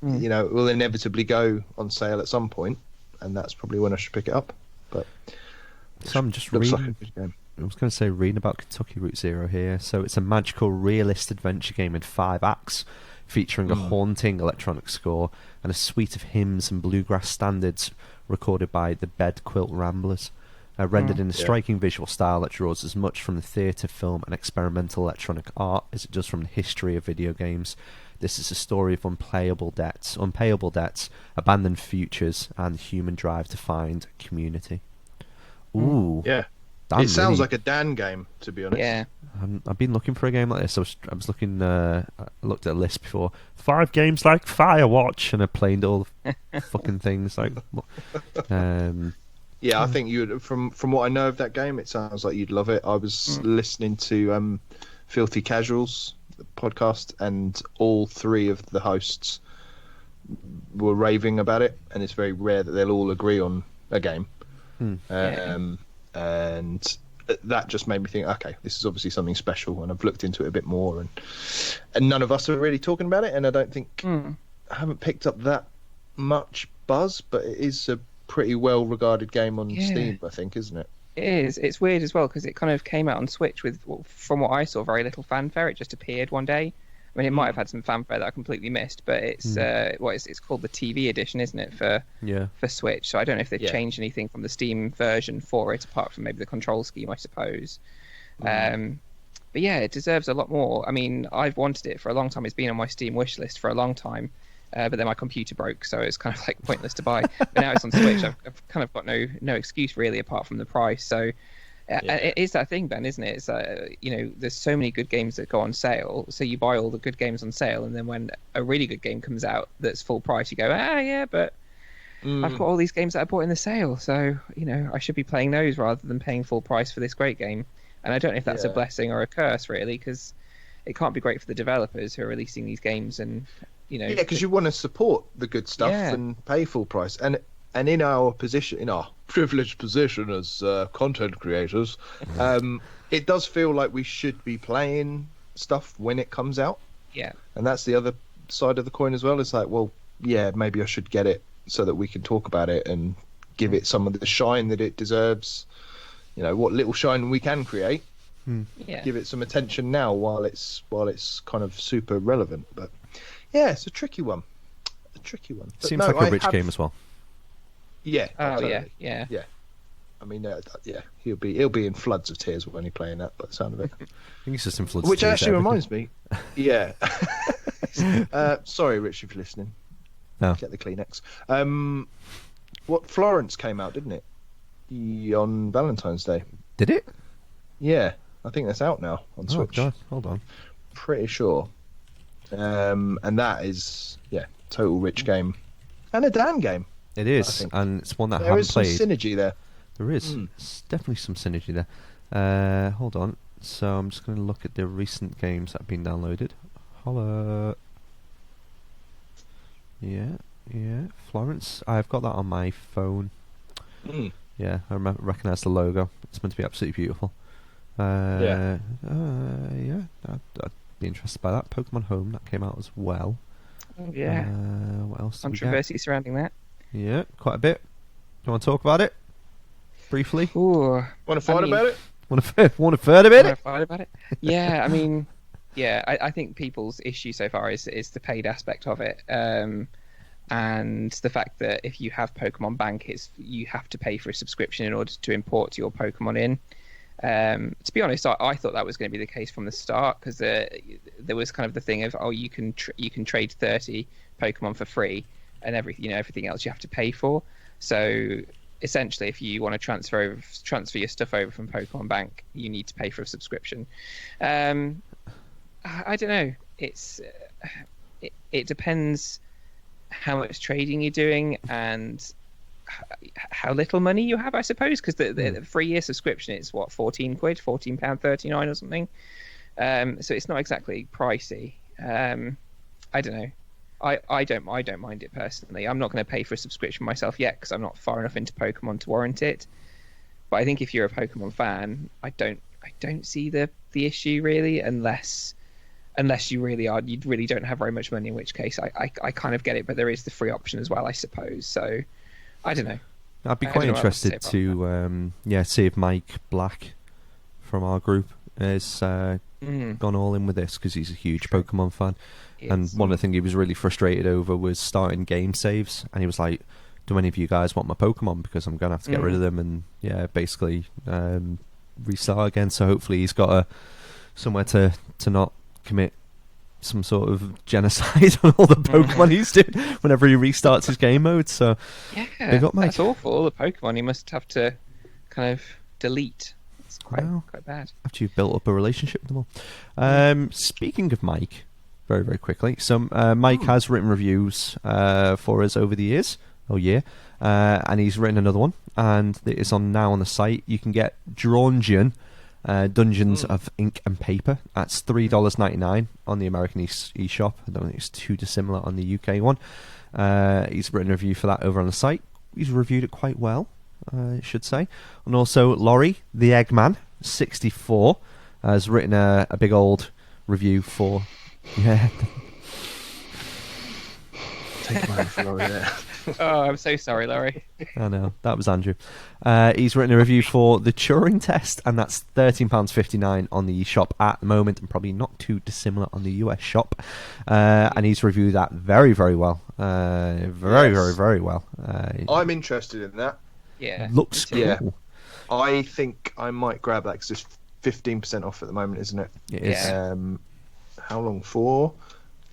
S4: it will inevitably go on sale at some point, and that's probably when I should pick it up. But
S2: so I'm just
S4: looks
S2: reading.
S4: like a good game.
S2: I was going to say reading about Kentucky Route Zero here. So it's a magical realist adventure game in 5 acts, featuring a haunting electronic score and a suite of hymns and bluegrass standards recorded by the Bed Quilt Ramblers. Rendered in a striking visual style that draws as much from the theatre, film and experimental electronic art as it does from the history of video games. This is a story of unpayable debts, abandoned futures, and the human drive to find community. Ooh.
S4: Yeah. It sounds like a Dan game, to be honest.
S3: Yeah.
S2: I've been looking for a game like this. I was looking. I looked at a list before. 5 games like Firewatch, and I played all the fucking things like.
S4: Yeah, I think you would. From what I know of that game, it sounds like you'd love it. I was listening to Filthy Casuals podcast, and all 3 of the hosts were raving about it, and it's very rare that they'll all agree on a game. And that just made me think, okay, this is obviously something special, and I've looked into it a bit more, and none of us are really talking about it, and I don't think I haven't picked up that much buzz, but it is a pretty well regarded game on Steam, I think, isn't it?
S3: It is. It's weird as well, because it kind of came out on Switch with, from what I saw, very little fanfare. It just appeared one day. I mean, it might have had some fanfare that I completely missed, but it's it's called the TV edition, isn't it, for Switch? So I don't know if they've changed anything from the Steam version for it, apart from maybe the control scheme, I suppose. But yeah, it deserves a lot more. I mean, I've wanted it for a long time. It's been on my Steam wish list for a long time. But then my computer broke, so it's kind of like pointless to buy. But now it's on Switch. I've kind of got no excuse really apart from the price. So it is that thing, Ben, isn't it? It's there's so many good games that go on sale. So you buy all the good games on sale, and then when a really good game comes out that's full price, you go, yeah, but I've got all these games that I bought in the sale, so I should be playing those rather than paying full price for this great game. And I don't know if that's a blessing or a curse, really, because it can't be great for the developers who are releasing these games, and
S4: because you want to support the good stuff and pay full price. And in our position, in our privileged position as content creators, it does feel like we should be playing stuff when it comes out.
S3: Yeah, and
S4: that's the other side of the coin as well. It's like, well, yeah, maybe I should get it so that we can talk about it and give it some of the shine that it deserves. What little shine we can create, give it some attention now while it's kind of super relevant. But yeah, it's a tricky one. But
S2: seems like a rich game as well.
S4: Yeah.
S3: Oh,
S4: totally.
S3: yeah.
S4: I mean, he'll be in floods of tears when he's playing that. By the sound of it,
S2: I think he's just in floods.
S4: Which actually reminds me, sorry, Rich, if you're listening.
S2: No.
S4: Get the Kleenex. What Florence came out, didn't it? On Valentine's Day.
S2: Did it?
S4: Yeah, I think that's out now on Switch.
S2: God, hold on.
S4: Pretty sure. And that is, total rich game. And a Dan game.
S2: It is, and it's one that I
S4: there
S2: haven't
S4: is some
S2: played.
S4: synergy there.
S2: There is. There's definitely some synergy there. Hold on. So I'm just going to look at the recent games that have been downloaded. Holla. Yeah. Florence. I've got that on my phone. Yeah, I recognise the logo. It's meant to be absolutely beautiful. I'd be interested by that. Pokemon Home, that came out as well.
S3: Oh, yeah.
S2: What else?
S3: Controversy surrounding that.
S2: Yeah, quite a bit. Do you want to talk about it briefly?
S3: Ooh,
S4: want to fight about it?
S2: Want to fight about it?
S3: Yeah, I mean, I think people's issue so far is the paid aspect of it. And the fact that if you have Pokemon Bank, you have to pay for a subscription in order to import your Pokemon in. To be honest, I thought that was going to be the case from the start, because there was kind of the thing of you can trade 30 Pokemon for free, and everything else you have to pay for. So essentially, if you want to transfer your stuff over from Pokemon Bank, you need to pay for a subscription. I don't know. It depends how much trading you're doing and how little money you have, I suppose, because the 3-year subscription is what, £14, £14.39 or something. So it's not exactly pricey. I don't know. I don't mind it personally. I'm not going to pay for a subscription myself yet because I'm not far enough into Pokemon to warrant it. But I think if you're a Pokemon fan, I don't see the issue really, unless you really don't have very much money, in which case I kind of get it. But there is the free option as well, I suppose. So I don't know.
S2: I'd be quite interested to see if Mike Black from our group has gone all in with this, because he's a huge Pokemon fan. And one of the things he was really frustrated over was starting game saves, and he was like, do any of you guys want my Pokemon, because I'm going to have to get rid of them and basically restart again. So hopefully he's got somewhere to not commit some sort of genocide on all the Pokemon he's doing whenever he restarts his game mode. So big up, Mike.
S3: That's awful. All the Pokemon he must have to kind of delete. It's quite bad.
S2: After you've built up a relationship with them all. Speaking of Mike, very, very quickly, so Mike has written reviews for us over the years. And he's written another one, and it is now on the site. You can get Dungeons of Ink and Paper. That's $3.99 on the American eShop. I don't think it's too dissimilar on the UK one. He's written a review for that over on the site. He's reviewed it quite well, I should say. And also Laurie, the Eggman, 64, has written a big old review for... Yeah.
S4: Take mine for Laurie there.
S3: Oh, I'm so sorry, Laurie.
S2: I know, that was Andrew. He's written a review for the Turing test, and that's £13.59 on the eShop at the moment, and probably not too dissimilar on the US shop. And he's reviewed that very, very well. Very well.
S4: I'm interested in that.
S3: Yeah.
S2: Looks cool.
S4: Yeah. I think I might grab that, because 15% off at the moment, isn't it?
S2: It is.
S3: Yeah.
S4: How long for?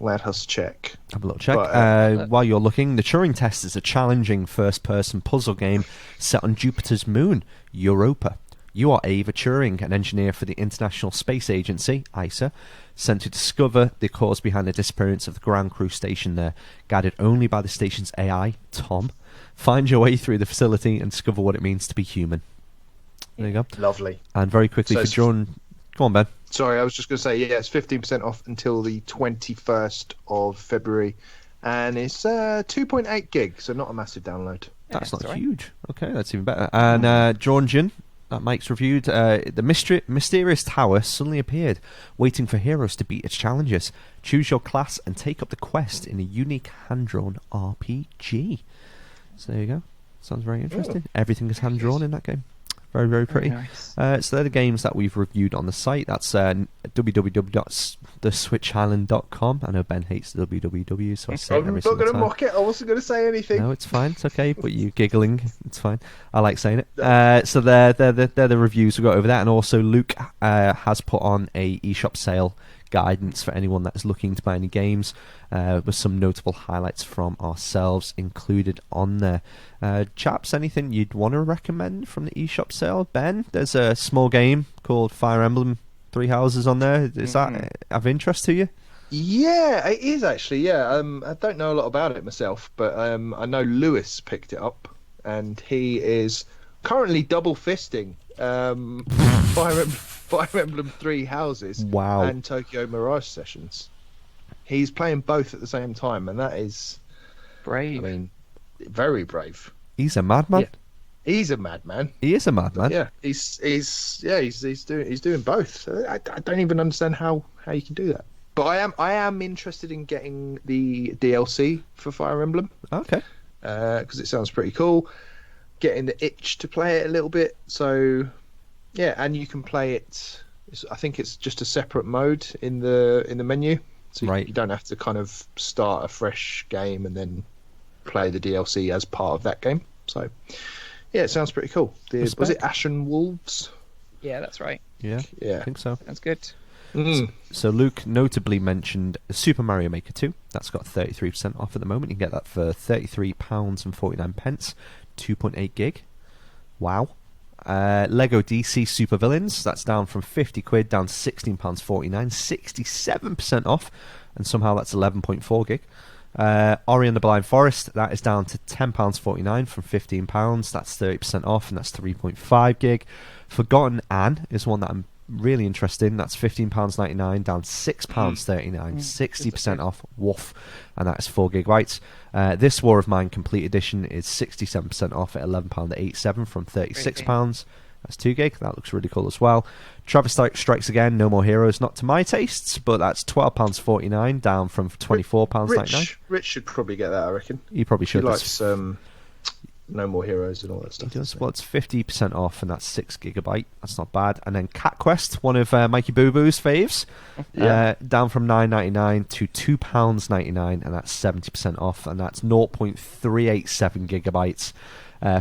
S4: Let us check.
S2: Have a little check.
S4: But,
S2: While you're looking, the Turing Test is a challenging first-person puzzle game set on Jupiter's moon, Europa. You are Ava Turing, an engineer for the International Space Agency, ISA, sent to discover the cause behind the disappearance of the ground crew station there, guided only by the station's AI, Tom. Find your way through the facility and discover what it means to be human. There you go.
S4: Lovely.
S2: And very quickly
S4: So
S2: for
S4: it's-
S2: John... Go on, Ben.
S4: Sorry, I was just going to say, yeah, it's 15% off until the 21st of February. And it's 2.8 gig, so not a massive download.
S2: That's not
S3: all right.
S2: huge. Okay, that's even better. And Georgian, that Mike's reviewed, the mysterious tower suddenly appeared, waiting for heroes to beat its challenges. Choose your class and take up the quest in a unique hand-drawn RPG. So there you go. Sounds very interesting. Everything is hand-drawn in that game. Very, very pretty.
S3: Very nice.
S2: So they're the games that we've reviewed on the site. That's www.theswitchisland.com. I know Ben hates www, so I say it
S4: I'm
S2: every
S4: not
S2: single
S4: going to
S2: time.
S4: mock it. I wasn't going to say anything.
S2: No, it's fine. It's okay. But you giggling, it's fine. I like saying it. So they're the reviews we got over that, and also Luke has put on a eShop sale guidance for anyone that's looking to buy any games, with some notable highlights from ourselves included on there. Chaps, anything you'd want to recommend from the eShop sale? Ben, there's a small game called Fire Emblem Three Houses on there. Is that of interest to you?
S4: Yeah, it is actually. Yeah, I don't know a lot about it myself, but I know Lewis picked it up, and he is currently double fisting Fire Emblem Three Houses
S2: Wow.
S4: and Tokyo Mirage Sessions. He's playing both at the same time, and that is,
S3: Brave.
S4: I mean, very brave.
S2: He's a madman.
S3: Yeah.
S4: He's a madman.
S2: He is a madman.
S4: Yeah, he's doing both. So I don't even understand how you can do that. But I am interested in getting the DLC for Fire Emblem
S2: Okay.
S4: because it sounds pretty cool. Getting the itch to play it a little bit. So yeah, and you can play it. I think it's just a separate mode in the menu, so
S2: Right.
S4: you don't have to kind of start a fresh game and then play the DLC as part of that game. So yeah, it sounds pretty cool. Was
S2: Respect.
S4: it Ashen Wolves?
S3: Yeah, that's right.
S2: Yeah.
S4: Yeah.
S2: I think so.
S3: That's good.
S4: Mm.
S2: So Luke notably mentioned Super Mario Maker 2. That's got 33% off at the moment. You can get that for £33.49, 2.8 gig. Wow. Lego DC Super Villains. That's down from 50 quid down to £16.49, 67% off, and somehow that's 11.4 gig. Ori and the Blind Forest, that is down to £10.49 from £15. That's 30% off, and that's 3.5 gig. Forgotten Anne is one that I'm really interested in. That's £15.99 down to £6.39, 60% off. Woof. And that is 4 gigabytes. This War of Mine Complete Edition is 67% off at £11.87 from £36. That's 2 gig. That looks really cool as well. Travis Strikes Again, No More Heroes, not to my tastes, but that's £12.49 down from £24.99.
S4: Rich should probably get that, I reckon.
S2: You probably
S4: He
S2: should.
S4: likes No More Heroes and all that stuff.
S2: Does. Well, it's 50% off, and that's 6 gigabyte. That's not bad. And then Cat Quest, one of Mikey Boo Boo's faves, down from £9.99 to £2.99, and that's 70% off, and that's 0.387 gigabytes.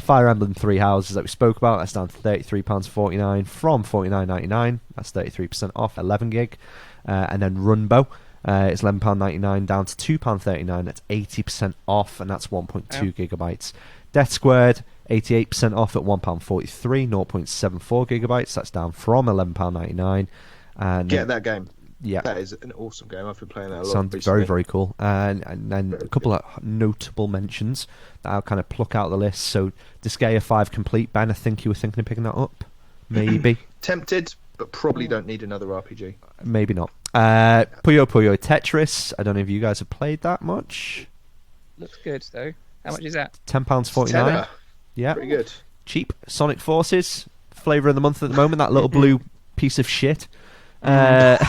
S2: Fire Emblem Three Houses that we spoke about, that's down to £33.49 from £49.99. That's 33% off, 11 gig. And then Runbow. It's £11.99 down to £2.39. That's 80% off, and that's 1.2 gigabytes. Death Squared, 88% off at £1.43, 0.74 gigabytes. That's down from £11.99. And
S4: Get that game.
S2: yeah,
S4: That is an awesome game. I've been playing that a lot.
S2: sounds
S4: recently.
S2: very, very cool. And then a couple of notable mentions that I'll kind of pluck out of the list. So Disgaea 5 Complete, Ben, I think you were thinking of picking that up. Maybe.
S4: Tempted, but probably don't need another RPG.
S2: Maybe not. Puyo Puyo Tetris. I don't know if you guys have played that much.
S3: Looks good though. How much is that?
S2: £10.49.
S4: Tenner.
S2: Yeah.
S4: Pretty good.
S2: Cheap. Sonic Forces. Flavour of the month at the moment. That little blue piece of shit. That's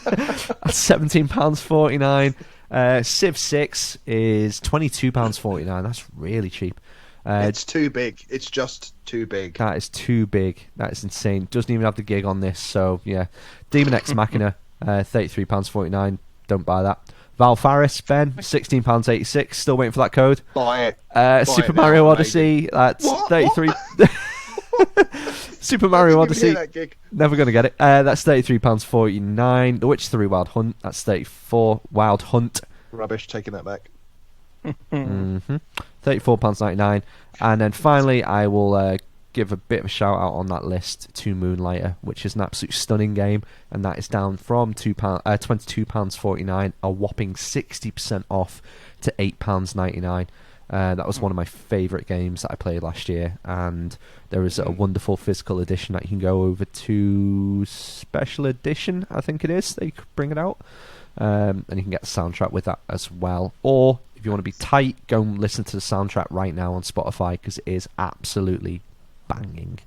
S2: £17.49. Civ 6 is £22.49. That's really cheap.
S4: It's too big. It's just too big.
S2: That is too big. That is insane. Doesn't even have the gig on this. So yeah, Demon X Machina, £33.49. Don't buy that. Val Faris, Ben, £16.86. Still waiting for that code.
S4: Buy it.
S2: Super
S4: it now,
S2: Mario
S4: maybe.
S2: Odyssey, that's
S4: What?
S2: 33. Super Mario
S4: I didn't even hear
S2: Odyssey.
S4: that gig.
S2: Never gonna get it. That's £33.49. The Witcher 3 Wild Hunt. That's 34. Wild Hunt.
S4: Rubbish. Taking that back.
S2: £34.99. And then finally, I will give a bit of a shout out on that list to Moonlighter, which is an absolute stunning game, and that is down from £22.49, a whopping 60% off to £8.99. That was one of my favourite games that I played last year, and there is a wonderful physical edition that you can go over to Special Edition, I think it is. They could bring it out, and you can get the soundtrack with that as well. Or if you want to be tight, go and listen to the soundtrack right now on Spotify, because it is absolutely banging.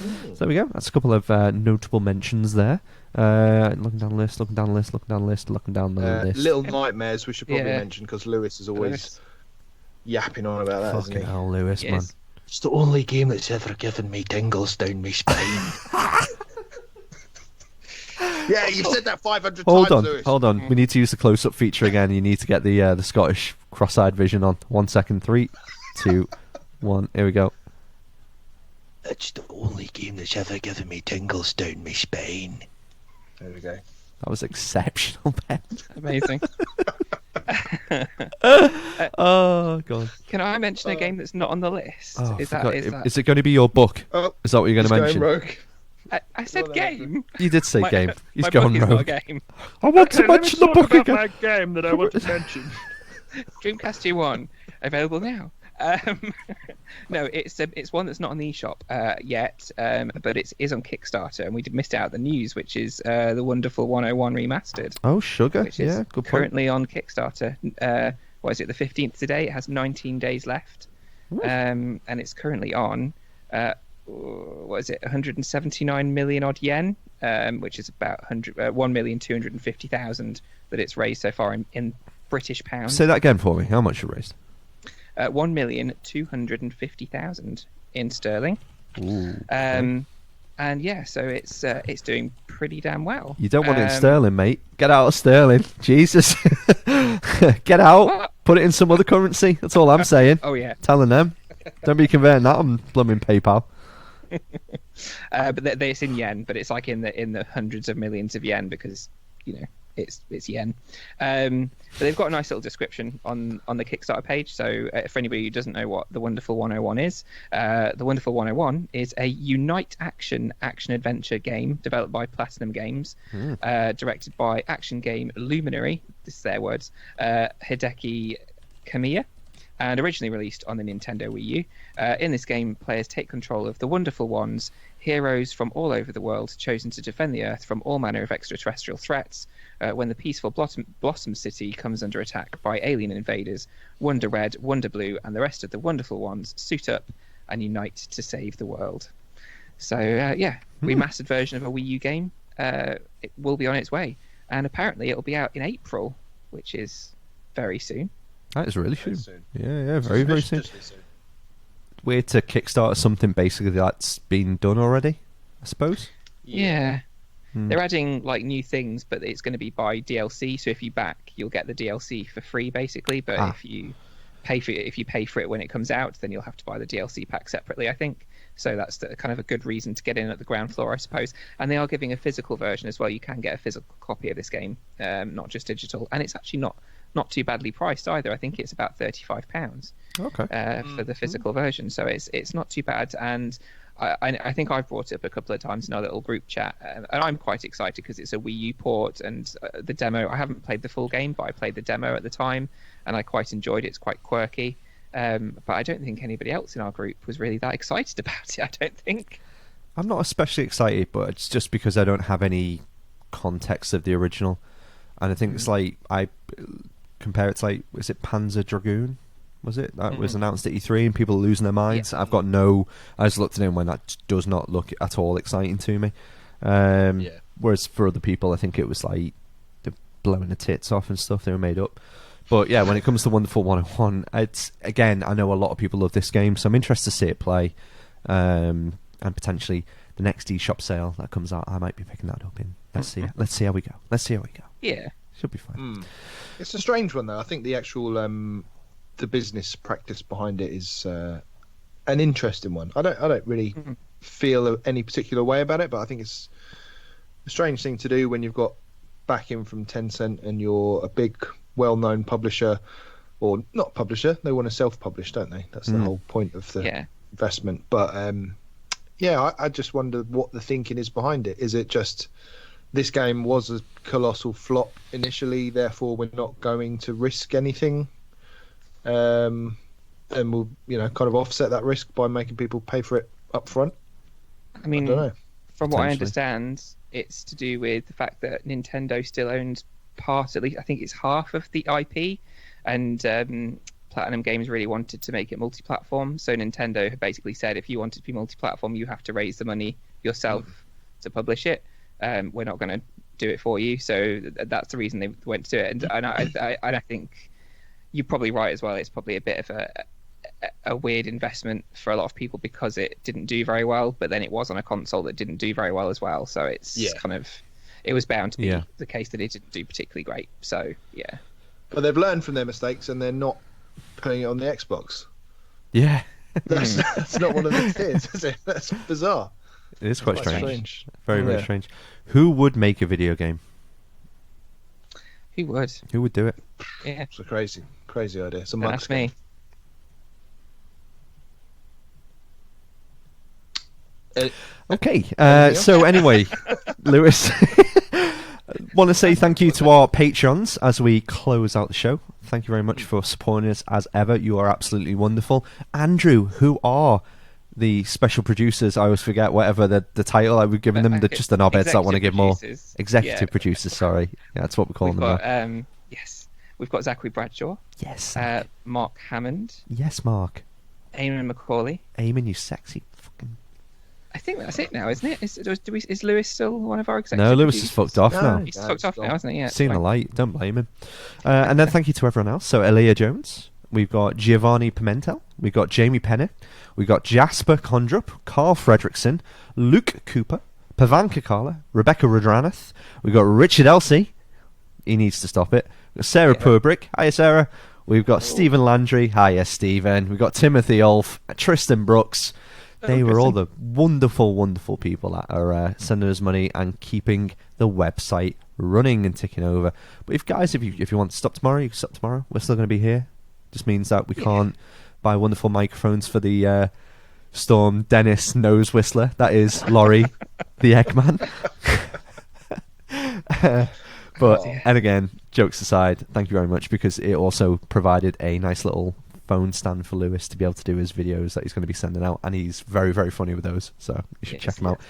S2: So there we go. That's a couple of notable mentions there. Looking down the list, looking down the list, looking down the list, looking down the list.
S4: Little Nightmares we should probably
S3: Yeah.
S4: mention, because Lewis is always yapping on about that, isn't
S2: Fucking
S4: he?
S2: hell, Lewis, man.
S3: Yes.
S4: It's the only game that's ever given me tingles down my spine. Yeah, you've said that 500
S2: Hold
S4: times,
S2: on,
S4: Lewis.
S2: hold on. We need to use the close-up feature again. You need to get the Scottish cross-eyed vision on. 1 second. 3, 2, 1. Here we go.
S4: It's the only game that's ever given me tingles down my spine. There we go.
S2: That was exceptional, Ben.
S3: Amazing.
S2: Oh, God.
S3: Can I mention a game that's not on the list?
S2: Oh,
S3: is
S2: forgot.
S3: that?
S2: Is it going to be your book?
S4: Oh,
S2: Is that what you're going to mention?
S4: rogue.
S3: I said game.
S2: You did say
S3: My-
S2: game. He's
S3: my
S2: going
S3: book is not
S2: rogue.
S3: a game.
S2: I want to
S5: Okay, let me
S2: mention the
S5: talk
S2: book
S5: about
S2: again.
S5: my game that I want to mention.
S3: Dreamcast G1 available now. No, it's one that's not on the eShop yet, but it is on Kickstarter, and we missed out the news, which is the Wonderful 101 Remastered,
S2: Oh, sugar.
S3: which is
S2: Yeah, good point.
S3: currently on Kickstarter. What is it, the 15th today? It has 19 days left, and it's currently on, what is it, 179 million odd yen, which is about 1,250,000 that it's raised so far in British pounds.
S2: Say that again for me. How much you raised?
S3: 1,250,000 in sterling.
S2: Ooh.
S3: And yeah, so it's doing pretty damn well.
S2: You don't want it in sterling, mate. Get out of sterling. Jesus. Get out.
S3: What?
S2: Put it in some other currency. That's all I'm saying.
S3: Oh yeah,
S2: Telling them. Don't be converting that on blooming PayPal.
S3: but it's in yen, but it's like in the hundreds of millions of yen because it's yen. But they've got a nice little description on the Kickstarter page. So for anybody who doesn't know what the Wonderful 101 is, the Wonderful 101 is a Unite action adventure game developed by Platinum Games, directed by action game luminary, this is their words, Hideki Kamiya, and originally released on the Nintendo Wii U. In this game, players take control of the Wonderful Ones, heroes from all over the world chosen to defend the Earth from all manner of extraterrestrial threats. When the peaceful Blossom City comes under attack by alien invaders, Wonder Red, Wonder Blue, and the rest of the Wonderful Ones suit up and unite to save the world. So, remastered version of a Wii U game. It will be on its way. And apparently it'll be out in April, which is very soon.
S2: That is really soon.
S4: soon.
S2: Yeah, very, very soon. Weird to kickstart something basically that's been done already, I suppose.
S3: Yeah. They're adding like new things, but it's going to be by DLC. So if you back, you'll get the DLC for free, basically. But if you pay for it when it comes out, then you'll have to buy the DLC pack separately, I think. So that's kind of a good reason to get in at the ground floor, I suppose. And they are giving a physical version as well. You can get a physical copy of this game, not just digital. And it's actually not too badly priced either. I think it's about £35 for the physical version. So it's not too bad. And I think I've brought it up a couple of times in our little group chat, and I'm quite excited because it's a Wii U port, and the demo, I haven't played the full game, but I played the demo at the time, and I quite enjoyed it. It's quite quirky, but I don't think anybody else in our group was really that excited about it, I don't think.
S2: I'm not especially excited, but it's just because I don't have any context of the original. And I think it's like, I compare it to like, was it Panzer Dragoon? Was it? That was announced at E3 and people are losing their minds. Yeah. I just looked at it and went, that does not look at all exciting to me. Whereas for other people, I think it was like they're blowing the tits off and stuff. They were made up. But yeah, when it comes to Wonderful 101, it's, again, I know a lot of people love this game, so I'm interested to see it play. And potentially the next eShop sale that comes out, I might be picking that up in. Let's see how we go.
S3: Yeah.
S2: Should be fine.
S4: It's a strange one, though. I think the actual the business practice behind it is an interesting one. I don't really feel any particular way about it, but I think it's a strange thing to do when you've got backing from Tencent and you're a big, well-known publisher, or not publisher. They want to self-publish, don't they? That's the whole point of the investment. But I just wonder what the thinking is behind it. Is it just this game was a colossal flop initially, therefore we're not going to risk anything, and we'll kind of offset that risk by making people pay for it up front?
S3: I mean,
S4: I don't know.
S3: From what I understand, it's to do with the fact that Nintendo still owns part, at least I think it's half of the IP, and Platinum Games really wanted to make it multi-platform. So Nintendo had basically said, if you want it to be multi-platform, you have to raise the money yourself to publish it. We're not going to do it for you. So that's the reason they went to do it. And I think you're probably right as well. It's probably a bit of a weird investment for a lot of people because it didn't do very well, but then it was on a console that didn't do very well as well. So it's it was bound to be the case that it didn't do particularly great. So yeah.
S4: But they've learned from their mistakes and they're not putting it on the Xbox.
S2: Yeah.
S4: That's not one of the tiers, is it? That's bizarre.
S2: It is quite strange.
S4: Very,
S2: Very strange. Who would make a video game?
S3: Who would?
S2: Who would do it?
S3: Yeah.
S4: It's a crazy idea. It's a
S3: That's me.
S2: Okay, so anyway, Lewis, want to say thank you to our patrons as we close out the show. Thank you very much for supporting us as ever. You are absolutely wonderful. Andrew, who are the special producers? I always forget whatever the title I would give them. They're just the knobheads that want to give more. Executive producers, sorry. Yeah, that's what we're calling them.
S3: Yes. We've got Zachary Bradshaw.
S2: Yes.
S3: Mark Hammond.
S2: Yes, Mark.
S3: Eamon Macaulay.
S2: Eamon, you sexy fucking...
S3: I think that's it now, isn't it? Is Lewis still one of our executives?
S2: No, Lewis is fucked off now.
S3: He's fucked off now, hasn't he? Yeah,
S2: seen the light. Don't blame him. And then thank you to everyone else. So Elia Jones, we've got Giovanni Pimentel, we've got Jamie Penner, we've got Jasper Condrup, Carl Fredrickson, Luke Cooper, Pavan Kakala, Rebecca Rudranath, we've got Richard Elsey, he needs to stop it, we've got Sarah Purbrick, hiya Sarah, we've got Stephen Landry, hiya Stephen, we've got Timothy Ulf, Tristan Brooks. They were all the wonderful, wonderful people that are sending us money and keeping the website running and ticking over. But if you want to stop tomorrow, you can stop tomorrow. We're still going to be here. Just means that we can't buy wonderful microphones for the Storm Dennis nose whistler. That is Laurie, the Eggman. And again, jokes aside, thank you very much, because it also provided a nice little phone stand for Lewis to be able to do his videos that he's going to be sending out, and he's very, very funny with those, so you should check him out.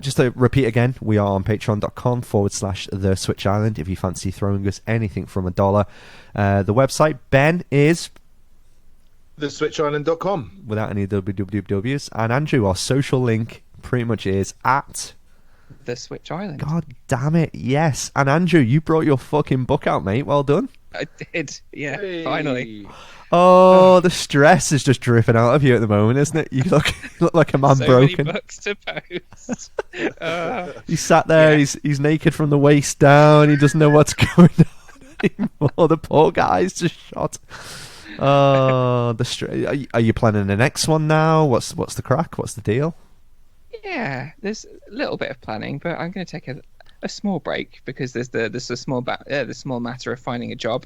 S2: Just to repeat again, we are on patreon.com/The Switch Island if you fancy throwing us anything from $1. The website, Ben, is
S4: theswitchisland.com
S2: without any wwws, and Andrew, our social link pretty much is at
S3: The Switch Island.
S2: God damn it, yes. And Andrew, you brought your fucking book out, mate. Well done.
S3: I did, yeah, finally.
S2: Oh, the stress is just dripping out of you at the moment, isn't it? You look like a man
S3: so
S2: broken.
S3: Many books to post.
S2: He's sat there. Yeah. He's naked from the waist down. He doesn't know what's going on anymore. The poor guy's just shot. Oh, the stress. Are you planning the next one now? What's the crack? What's the deal?
S3: Yeah, there's a little bit of planning, but I'm going to take a small break because there's the small matter of finding a job.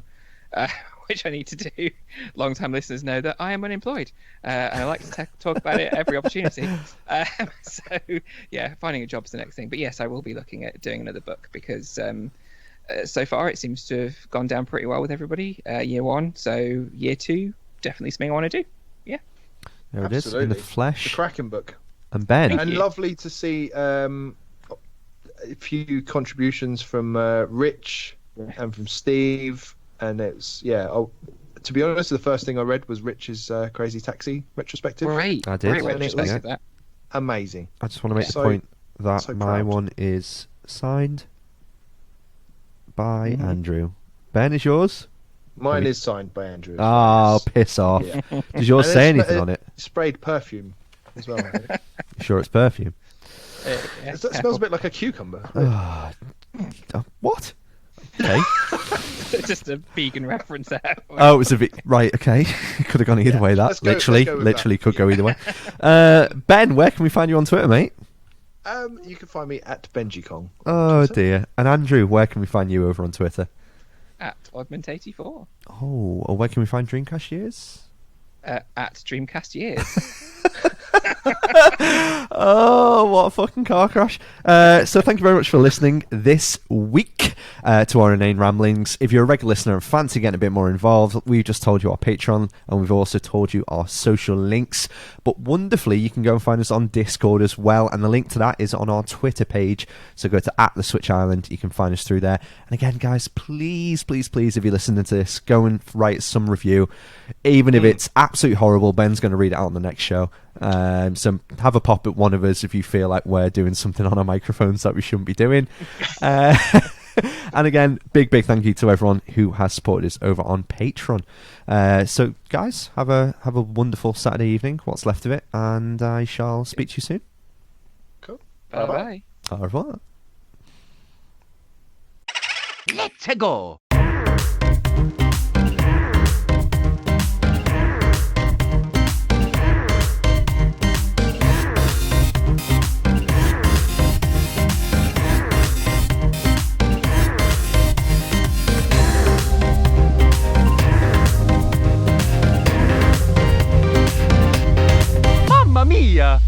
S3: Which I need to do. Long-time listeners know that I am unemployed, and I like to talk about it at every opportunity. So, yeah, finding a job is the next thing. But yes, I will be looking at doing another book because so far it seems to have gone down pretty well with everybody. Year 1, so year 2, definitely something I want to do. Yeah.
S2: There it is, in the flesh.
S4: The Kraken book.
S2: And Ben.
S4: And lovely to see a few contributions from Rich and from Steve. And it's to be honest, the first thing I read was Rich's Crazy Taxi retrospective.
S3: Great,
S2: I did.
S3: Great retrospective. That
S4: amazing.
S2: I just want to make the point that my one is signed by Andrew. Ben, is yours?
S4: Mine is signed by Andrew.
S2: Oh, piss off! Yeah. Does yours say anything on it?
S4: Sprayed perfume as well.
S2: You sure it's perfume?
S4: It smells a bit like a cucumber.
S2: What? Okay.
S3: Just a vegan reference there.
S2: Oh, it was right. Okay, could have gone either way. That
S4: let's go with
S2: literally
S4: that.
S2: could go either way. Ben, where can we find you on Twitter, mate?
S4: You can find me at Benji Kong.
S2: Oh dear. And Andrew, where can we find you over on Twitter?
S3: At Oddment84.
S2: Oh, or where can we find Dreamcast Years?
S3: At Dreamcast Years.
S2: Oh, what a fucking car crash. So thank you very much for listening this week to our inane ramblings. If you're a regular listener and fancy getting a bit more involved, we've just told you our Patreon and we've also told you our social links. But wonderfully, you can go and find us on Discord as well, and the link to that is on our Twitter page. So go to @TheSwitchIsland. You can find us through there. And again, guys, please, please, please, if you're listening to this, go and write some review. Even if it's absolutely horrible, Ben's going to read it out on the next show. So have a pop at one of us if you feel like we're doing something on our microphones that we shouldn't be doing. And again, big thank you to everyone who has supported us over on Patreon. So guys, have a wonderful Saturday evening, what's left of it, and I shall speak to you soon.
S4: Cool.
S3: Bye-bye.
S2: Au revoir.
S1: Let's go. Mamma mia!